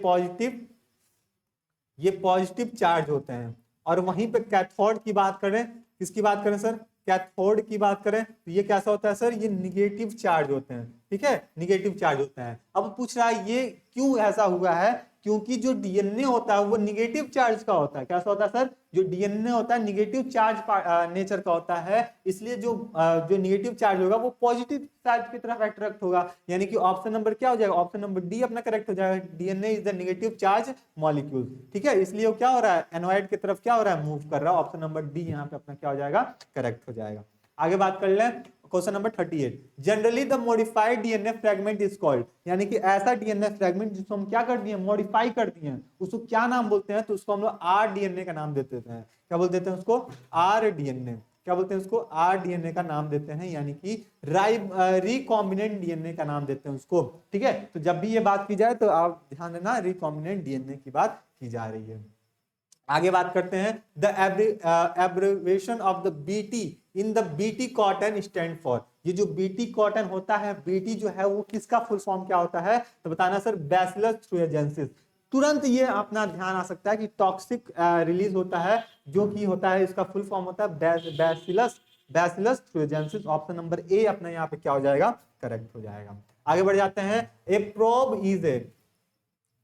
पॉजिटिव चार्ज होते हैं। और वहीं पे कैथोड की बात करें, किसकी बात करें सर? कैथोड की बात करें तो ये कैसा होता है सर? ये निगेटिव चार्ज होते हैं, ठीक है, निगेटिव चार्ज होते हैं। अब पूछ रहा है ये क्यों ऐसा हुआ है? क्योंकि जो डीएनए होता है वो निगेटिव चार्ज का होता है। कैसा होता है सर? जो डीएनए होता है निगेटिव चार्ज नेचर का होता है, इसलिए जो निगेटिव चार्ज होगा वो पॉजिटिव चार्ज की तरफ अट्रैक्ट होगा। यानी कि ऑप्शन नंबर क्या हो जाएगा? ऑप्शन नंबर डी अपना करेक्ट हो जाएगा। DNA is the negative charge molecule, ठीक है, इसलिए वो क्या हो रहा है? एनोइड की तरफ क्या हो रहा है? मूव कर रहा है। ऑप्शन नंबर डी यहाँ पे अपना क्या हो जाएगा? करेक्ट हो जाएगा। आगे बात कर लें, question number 38, generally the modified DNA fragment is called, यानी कि ऐसा डीएनए फ्रेगमेंट जिसको हम क्या कर दिए? मॉडिफाई कर दिए हैं, उसको क्या नाम बोलते हैं? तो उसको हम लोग आर डीएनए का नाम देते हैं। क्या बोल देते हैं उसको? R DNA. क्या बोलते हैं उसको? आर डीएनए का नाम देते हैं, यानी कि रिकॉम्बिनेंट डीएनए का नाम देते हैं उसको, ठीक है। तो जब भी ये बात की जाए तो आप ध्यान देना, रिकॉम्बिनेंट डीएनए की बात की जा रही है। आगे बात करते हैं, the abbreviation of the BT in the BT cotton stand for, ये जो बीटी कॉटन होता है, बीटी जो है वो किसका फुल फॉर्म क्या होता है? तो बताना सर, बैसिलस थ्रूजेंसिस। तुरंत ये अपना ध्यान आ सकता है कि टॉक्सिक रिलीज होता है, जो कि होता है, इसका फुल फॉर्म होता है बैसिलस थ्रूजेंसिस। ऑप्शन नंबर ए अपना यहाँ पे क्या हो जाएगा? करेक्ट हो जाएगा। आगे बढ़ जाते हैं, ए प्रोब इज ए,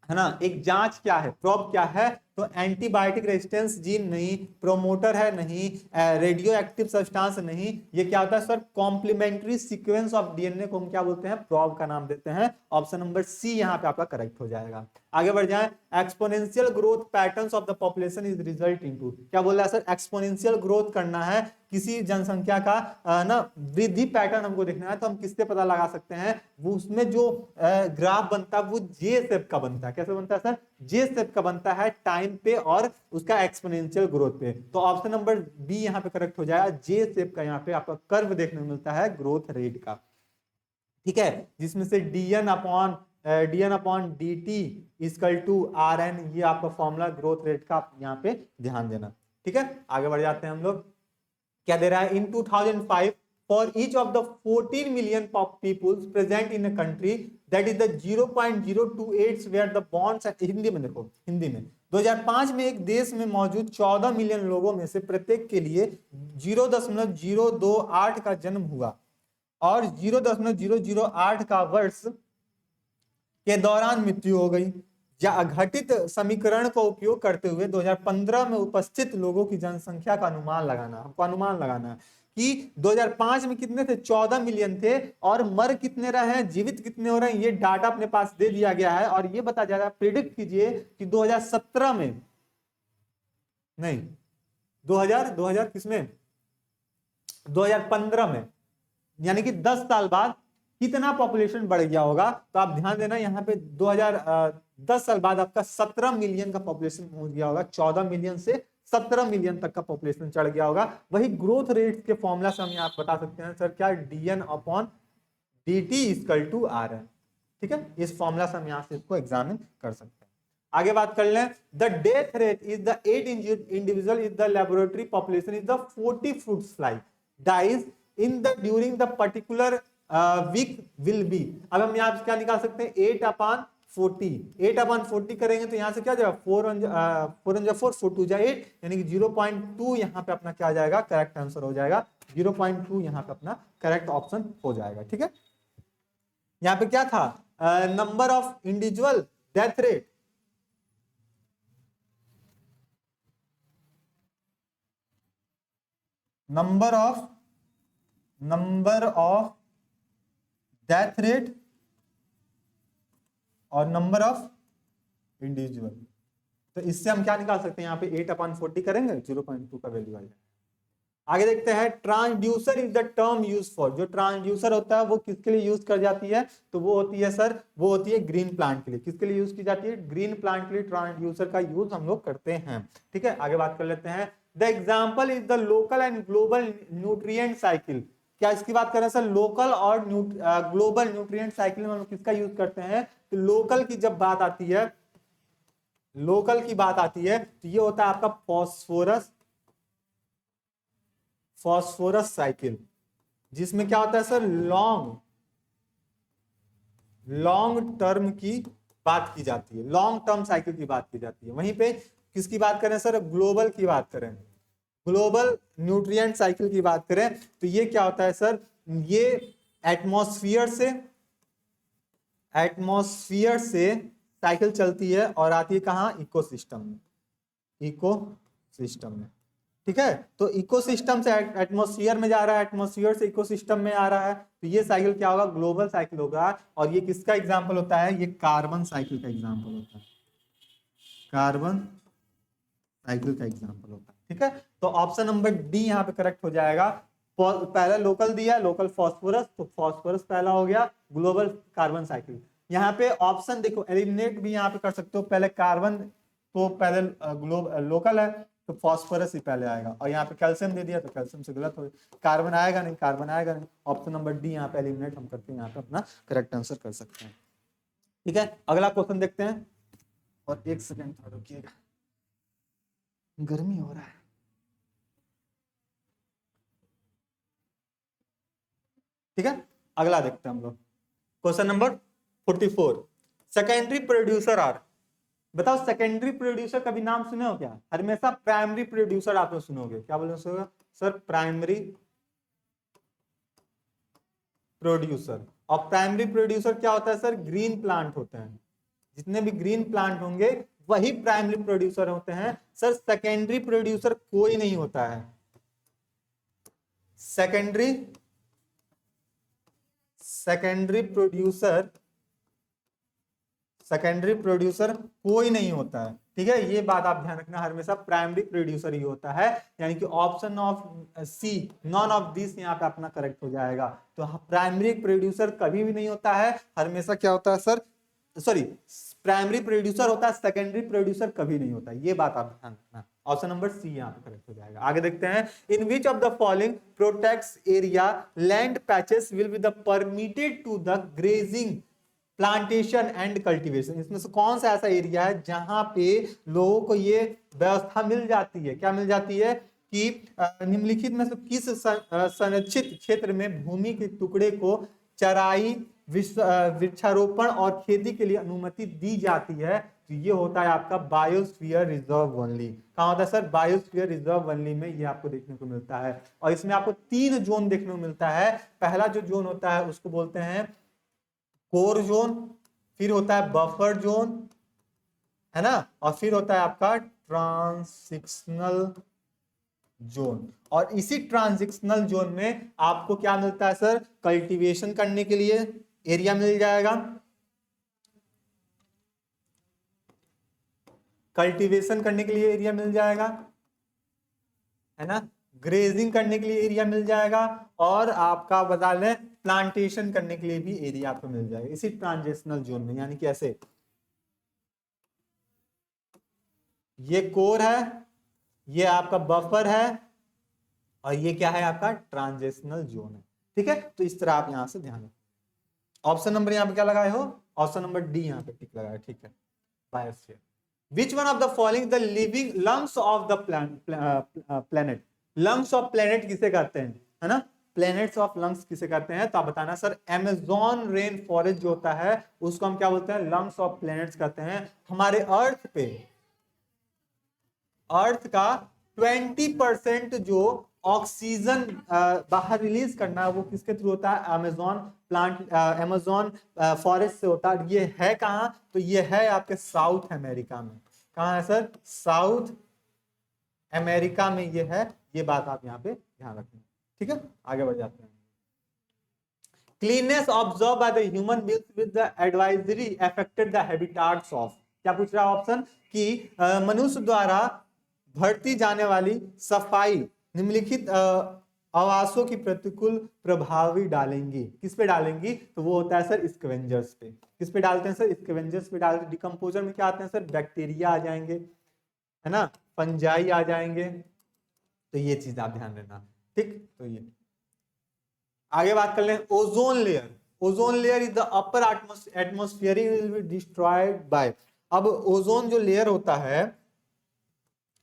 है ना, एक जांच क्या है? प्रोब क्या है? तो एंटीबायोटिक रेजिस्टेंस जीन नहीं, प्रोमोटर है नहीं, रेडियो एक्टिव सब्सटेंस नहीं, ये क्या होता है sir? Complementary sequence of DNA को हम क्या बोलते हैं? प्रोब का नाम देते हैं। ऑप्शन नंबर सी यहाँ पे आपका करेक्ट हो जाएगा। आगे बढ़ जाएं, exponential growth patterns of the population is result into, क्या बोल रहा है सर? एक्सपोनेंशियल ग्रोथ करना है किसी जनसंख्या का, ना वृद्धि पैटर्न हमको देखना है, तो हम किससे पता लगा सकते हैं? वो उसमें जो ग्राफ बनता है वो जे शेप का बनता है। कैसे बनता है सर? जे शेप का बनता है टाइम पे और उसका एक्सपोनेंशियल ग्रोथ पे। तो ऑप्शन नंबर बी यहाँ पे करेक्ट हो जाएगा, जे शेप का यहाँ पे आपका कर्व देखने को मिलता है ग्रोथ रेट का, ठीक है, जिसमें से dn upon dt equal to rn, ये आपका फॉर्मूला ग्रोथ रेट का, यहाँ पे ध्यान देना, ठीक है। आगे बढ़ जाते हैं हम लोग, क्या दे रहा है? In 2005 for each of the 14 million peoples present in a country that is the 0.028 where the bonds, Hindi में देखो, हिंदी में 2005 में एक देश में मौजूद 14 मिलियन लोगों में से प्रत्येक के लिए 0.028 का जन्म हुआ और 0.008 का वर्ष के दौरान मृत्यु हो गई। घटित समीकरण का उपयोग करते हुए 2015 में उपस्थित लोगों की जनसंख्या का अनुमान लगाना, हमको अनुमान लगाना है कि 2005 में कितने थे? 14 मिलियन थे, और मर कितने रहे हैं, जीवित कितने हो रहे हैं, ये डाटा अपने पास दे दिया गया है। और ये बताया जा रहा है, प्रिडिक्ट कीजिए कि 2017 में, नहीं 2000 किसमें? 2015 में, यानी कि 10 साल बाद कितना पॉपुलेशन बढ़ गया होगा। तो आप ध्यान देना, यहाँ पे 10 साल बाद आपका 17 मिलियन का पॉपुलेशन पहुंच गया होगा। 14 मिलियन से 17 मिलियन तक का पॉपुलेशन चढ़ गया होगा। वही ग्रोथ रेट के फॉर्मूला से हम यहाँ बता सकते हैं सर, क्या? dn upon dt equal to R है। ठीक है, इस फॉर्मूला से हम यहाँ से इसको एग्जामिन कर सकते हैं। आगे बात कर लें, the death rate is the 8 individual is the laboratory population is the 40 fruit fly dies in the during the particular week will be. अब हम यहाँ क्या निकाल सकते हैं, 8/40, 8/40 करेंगे तो यहाँ से क्या जाएगा, 4 4 2 8, यानी कि 0.2 यहाँ पे अपना क्या आ जाएगा, करेक्ट आंसर हो जाएगा। 0.2 यहाँ पे अपना करेक्ट ऑप्शन हो जाएगा। ठीक है, यहाँ पे क्या था, number of individual death rate, number of death rate और नंबर ऑफ इंडिविजुअल। तो इससे हम क्या निकाल सकते हैं, यहाँ पे 8/40 करेंगे 0.2 का वैल्यू आ जाएगा। आगे देखते हैं, transducer is the term use for, जो ट्रांसड्यूसर होता है वो किसके लिए यूज कर जाती है, तो वो होती है सर, वो होती है ग्रीन प्लांट के लिए। किसके लिए यूज की जाती है, ग्रीन प्लांट के लिए ट्रांसड्यूसर का यूज हम लोग करते हैं। ठीक है, आगे बात कर लेते हैं, the example is the local and global nutrient cycle. क्या इसकी बात कर रहे हैं सर, लोकल और ग्लोबल न्यूट्रिएंट साइकिल में हम किसका यूज करते हैं, तो लोकल की जब बात आती है, लोकल की बात आती है तो ये होता है आपका फॉस्फोरस साइकिल, जिसमें क्या होता है सर, लॉन्ग टर्म की बात की जाती है, लॉन्ग टर्म साइकिल की बात की जाती है। वहीं पे किसकी बात करें सर, ग्लोबल की बात करें, ग्लोबल न्यूट्रिएंट साइकिल की बात करें तो ये क्या होता है सर, ये एटमॉस्फेयर से साइकिल चलती है और आती है कहाँ, इकोसिस्टम में। ठीक है, तो इकोसिस्टम से एटमॉस्फेयर में जा रहा है, एटमॉस्फेयर से इकोसिस्टम में आ रहा है, तो ये साइकिल क्या होगा, ग्लोबल साइकिल होगा। और ये किसका एग्जांपल होता है, ये कार्बन साइकिल का एग्जांपल होता है, कार्बन साइकिल का एग्जांपल होता है। ठीक है, तो ऑप्शन नंबर डी यहाँ पे करेक्ट हो जाएगा। पहला लोकल दिया, लोकल फॉस्फोरस, तो फॉस्फोरस पहला हो गया, ग्लोबल कार्बन साइकिल। यहाँ पे ऑप्शन देखो, एलिमिनेट भी यहाँ पे कर सकते हो, पहले कार्बन तो पहले लोकल है तो फॉस्फोरस ही पहले आएगा, और यहाँ पे कैल्शियम दे दिया तो कैल्शियम से गलत हो, कार्बन आएगा नहीं। ऑप्शन नंबर डी यहाँ पे एलिमिनेट हम करके यहाँ पे अपना करेक्ट आंसर कर सकते हैं। ठीक है, अगला क्वेश्चन देखते हैं, और 1 सेकेंड रुकिएगा, गर्मी हो रहा है। ठीक है, अगला देखते हैं हम लोग, question number 44, secondary producer are. बताओ, सेकेंडरी प्रोड्यूसर कभी नाम सुने हो क्या, हमेशा प्राइमरी प्रोड्यूसर आप लोग सुनोगे, क्या बोलोगे सर, प्राइमरी प्रोड्यूसर। और प्राइमरी प्रोड्यूसर क्या होता है सर, ग्रीन प्लांट होते हैं, जितने भी ग्रीन प्लांट होंगे वही प्राइमरी प्रोड्यूसर होते हैं सर, सेकेंडरी प्रोड्यूसर कोई नहीं होता है, सेकेंडरी प्रोड्यूसर कोई नहीं होता है। ठीक है, ये बात आप ध्यान रखना, हमेशा प्राइमरी प्रोड्यूसर ही होता है, यानी कि option of C, none of this यहाँ पे अपना करेक्ट हो जाएगा। तो प्राइमरी प्रोड्यूसर कभी भी नहीं होता है, हमेशा क्या होता है सर, सॉरी, प्राइमरी प्रोड्यूसर होता है, सेकेंडरी प्रोड्यूसर कभी नहीं होता, ये बात आप ध्यान रखना। ऑप्शन नंबर सी यहाँ पे करेक्ट हो जाएगा। आगे देखते हैं, in which of the following protects area land patches will be the permitted to the grazing plantation and cultivation. इसमें से कौन सा ऐसा एरिया है जहां पे लोगों को ये व्यवस्था मिल जाती है, क्या मिल जाती है कि निम्नलिखित में से किस संरक्षित क्षेत्र में भूमि के टुकड़े को चराई, वृक्षारोपण और खेती के लिए अनुमति दी जाती है, तो ये होता है आपका बायोस्फीयर रिजर्व ओनली। कहाँ होता है सर, बायोस्फीयर रिजर्व ओनली में ये आपको देखने को मिलता है। और इसमें आपको 3 जोन देखने को मिलता है। पहला जो जोन होता है उसको बोलते हैं कोर जोन, फिर होता है बफर जोन, है ना, और फिर होता है आपका ट्रांजिशनल जोन। और इसी ट्रांजिशनल जोन में आपको क्या मिलता है सर, कल्टीवेशन करने के लिए एरिया मिल जाएगा, कल्टीवेशन करने के लिए एरिया मिल जाएगा, है ना, ग्रेजिंग करने के लिए एरिया मिल जाएगा, और आपका बता लें प्लांटेशन करने के लिए भी एरिया आपको मिल जाएगा इसी ट्रांजिशनल जोन में। यानी कि ऐसे, ये कोर है, ये आपका बफर है, और ये क्या है आपका ट्रांजिशनल जोन है। ठीक है, तो इस तरह आप यहां से ध्यान रखें। ऑप्शन नंबर यहाँ पे क्या लगाए हो, ऑप्शन नंबर डी यहाँ पे टिक लगाए, ठीक है, biosphere. Which one of the following the living lungs of the planet, lungs of planet किसे कहते हैं, है ना, प्लैनेट्स ऑफ लंग्स किसे कहते हैं, तो आप बताना सर। अमेज़न रेन फॉरेस्ट जो होता है उसको हम क्या बोलते हैं, लंग्स ऑफ प्लैनेट्स कहते हैं। हमारे अर्थ पे, अर्थ का 20% जो ऑक्सीजन बाहर रिलीज करना है वो किसके थ्रू होता है, अमेज़न प्लांट, अमेज़न फॉरेस्ट से होता है। ये है कहाँ, तो ये है आपके साउथ अमेरिका में। कहाँ है सर, साउथ अमेरिका में ये है। ये बात आप यहाँ पे ध्यान रखना, ठीक है। आगे बढ़ जाते हैं। Cleanness observe by the human beings with the advisory affected the habitats of, क्या पूछ रहा है ऑप्शन, कि मनुष्य द्वारा बढ़ती जाने वाली सफाई निम्नलिखित आवासों की प्रतिकूल प्रभावी डालेंगी। किस पे डालेंगी, तो वो होता है सर स्कैवेंजर्स पे। किस पे डालते हैं सर, स्कैवेंजर्स पे डालते हैं। डिकम्पोजर में क्या आते हैं सर, बैक्टीरिया आ जाएंगे, है ना, फंजाई आ जाएंगे। तो ये चीज आप ध्यान देना, ठीक। तो ये आगे बात कर लें, ozone layer. Ozone layer is the upper atmosphere will be destroyed by. अब ओजोन जो लेयर होता है,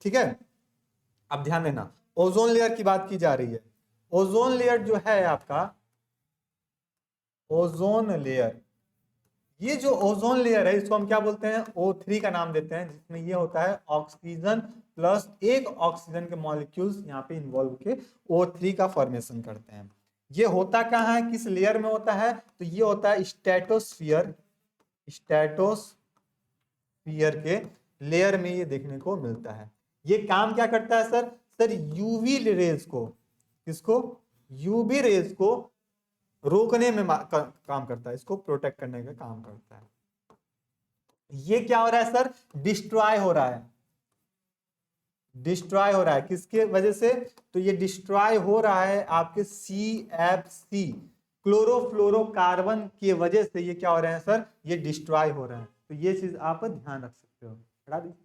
ठीक है, अब ध्यान देना, ओजोन लेयर की बात की जा रही है। ओजोन लेयर जो है आपका, ओजोन लेयर, ये जो ओजोन लेयर है इसको हम क्या बोलते हैं, O3 का नाम देते हैं, जिसमें ये होता है ऑक्सीजन प्लस एक ऑक्सीजन के मॉलिक्यूल्स यहाँ पे इन्वॉल्व के O3 का फॉर्मेशन करते हैं। ये होता कहाँ है, किस लेयर में होता है, तो ये होता है स्ट्रेटोस्फीयर, स्ट्रेटोस्फीयर के लेयर में ये देखने को मिलता है। ये काम क्या करता है सर, सर यूवी रेज को, किसको, यूवी रेज को रोकने में काम करता है, इसको प्रोटेक्ट करने का काम करता है। ये क्या हो रहा है सर, डिस्ट्रॉय हो रहा है, डिस्ट्रॉय हो रहा है किसके वजह से, तो ये डिस्ट्रॉय हो रहा है आपके CFC क्लोरोफ्लोरोकार्बन की वजह से। ये क्या हो रहे हैं सर, ये डिस्ट्रॉय हो रहे हैं। तो ये चीज आप ध्यान रख सकते हो, हटा दीजिए,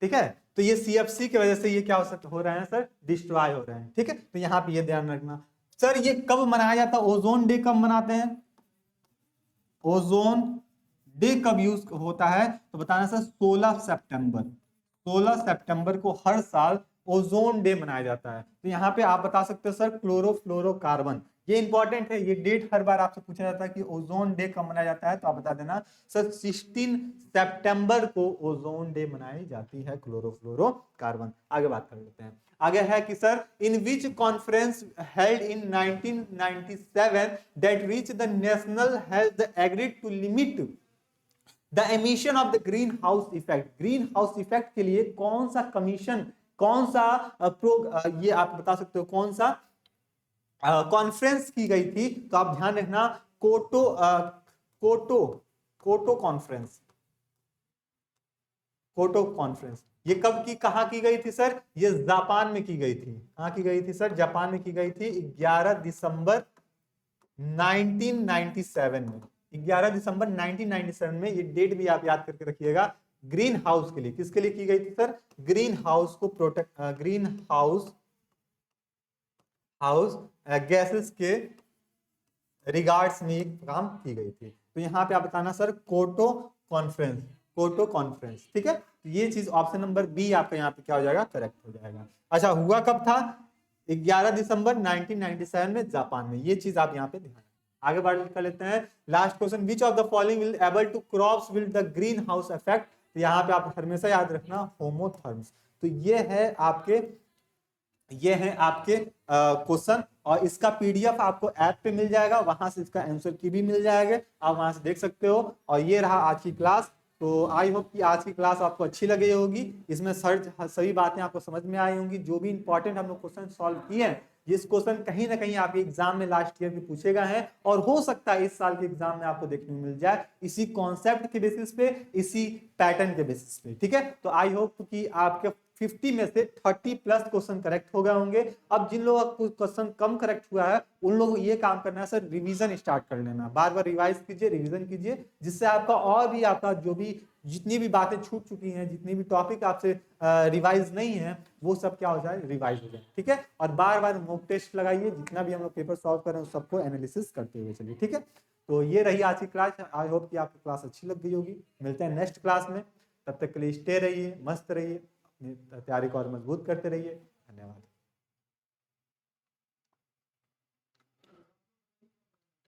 ठीक है। तो ये CFC की वजह से ये क्या हो रहा है सर, डिस्ट्रॉय हो रहे हैं, ठीक है। तो यहाँ पे ये ध्यान रखना। सर ये कब मनाया जाता है, ओजोन डे कब मनाते हैं, ओजोन डे कब यूज होता है, तो बताना सर 16 सितंबर, 16 सितंबर को हर साल ओजोन डे मनाया जाता है। तो यहाँ पे आप बता सकते हो सर क्लोरोफ्लोरोकार्बन, ये इंपॉर्टेंट है, ये डेट हर बार आपसे पूछा जाता है कि ओजोन डे कब मनाया जाता है, तो आप बता देना सर 16 सितंबर को ओजोन डे मनाई जाती है क्लोरोफ्लोरोकार्बन। आगे बात कर लेते हैं। आगे है कि sir in which conference held in 1997 that reach the national health agreed to limit the emission of the greenhouse effect. Greenhouse effect के लिए कौन सा कमीशन, कौन सा ये आप बता सकते हो कौन सा कॉन्फ्रेंस की गई थी, तो आप ध्यान रखना कोटो कॉन्फ्रेंस, कोटो कॉन्फ्रेंस। ये कब की, कहां की गई थी सर, ये जापान में की गई थी। कहां की गई थी सर, जापान में की गई थी 11 दिसंबर 1997 में। 11 दिसंबर 1997 में, ये डेट भी आप याद करके रखिएगा। ग्रीन हाउस के लिए, किसके लिए की गई थी सर, ग्रीन हाउस को प्रोटेक्ट, ग्रीन हाउस गैसेस के रिगार्ड्स में काम की गई थी। तो यहाँ पे आप बताना सर कोटो कॉन्फ्रेंस, कोटो कॉन्फ्रेंस, ठीक है। तो ये चीज ऑप्शन नंबर बी आपका यहाँ पे क्या हो जाएगा, करेक्ट हो जाएगा। अच्छा हुआ कब था, 11 दिसंबर 1997 में जापान में। ये चीज आप यहाँ पे ध्यान, आगे बढ़ कर लेते हैं। Last question, which of the following will able to crops will the greenhouse effect. तो यहाँ पे आप हमेशा याद रखना होमोथर्म्स। तो ये है आपके क्वेश्चन, और इसका PDF आपको ऐप पे मिल जाएगा, वहां से इसका आंसर की भी मिल जाएगा, आप वहां से देख सकते हो। और ये रहा आज की क्लास। तो आई होप कि आज की क्लास आपको अच्छी लगी होगी, इसमें सभी बातें आपको समझ में आई होंगी। जो भी इंपॉर्टेंट हम लोग क्वेश्चन सॉल्व किए हैं, ये क्वेश्चन कहीं ना कहीं आपके एग्जाम में लास्ट ईयर में पूछे गए हैं, और हो सकता है इस साल के एग्जाम में आपको देखने को मिल जाए इसी कॉन्सेप्ट के बेसिस पे, इसी पैटर्न के बेसिस पे, ठीक है। तो आई होप कि आपके 50 में से 30+ क्वेश्चन करेक्ट हो गए होंगे। अब जिन लोगों का क्वेश्चन कम करेक्ट हुआ है उन लोगों को ये काम करना है सर, रिवीजन स्टार्ट कर लेना, बार बार रिवाइज कीजिए, रिवीजन कीजिए, जिससे आपका और भी आपका जो भी जितनी भी बातें छूट चुकी हैं, जितनी भी टॉपिक आपसे रिवाइज नहीं है, वो सब क्या हो जाए, रिवाइज हो जाए। ठीक है, और बार बार मॉक टेस्ट लगाइए, जितना भी हम लोग पेपर सॉल्व कर रहे हैं सबको एनालिसिस करते हुए चलिए। ठीक है, तो ये रही आज की क्लास। आई होप कि आपकी क्लास अच्छी लग गई होगी। मिलते हैं नेक्स्ट क्लास में, तब तक के लिए स्टे रहिए, मस्त रहिए, अपनी तैयारी को और मजबूत करते रहिए। धन्यवाद।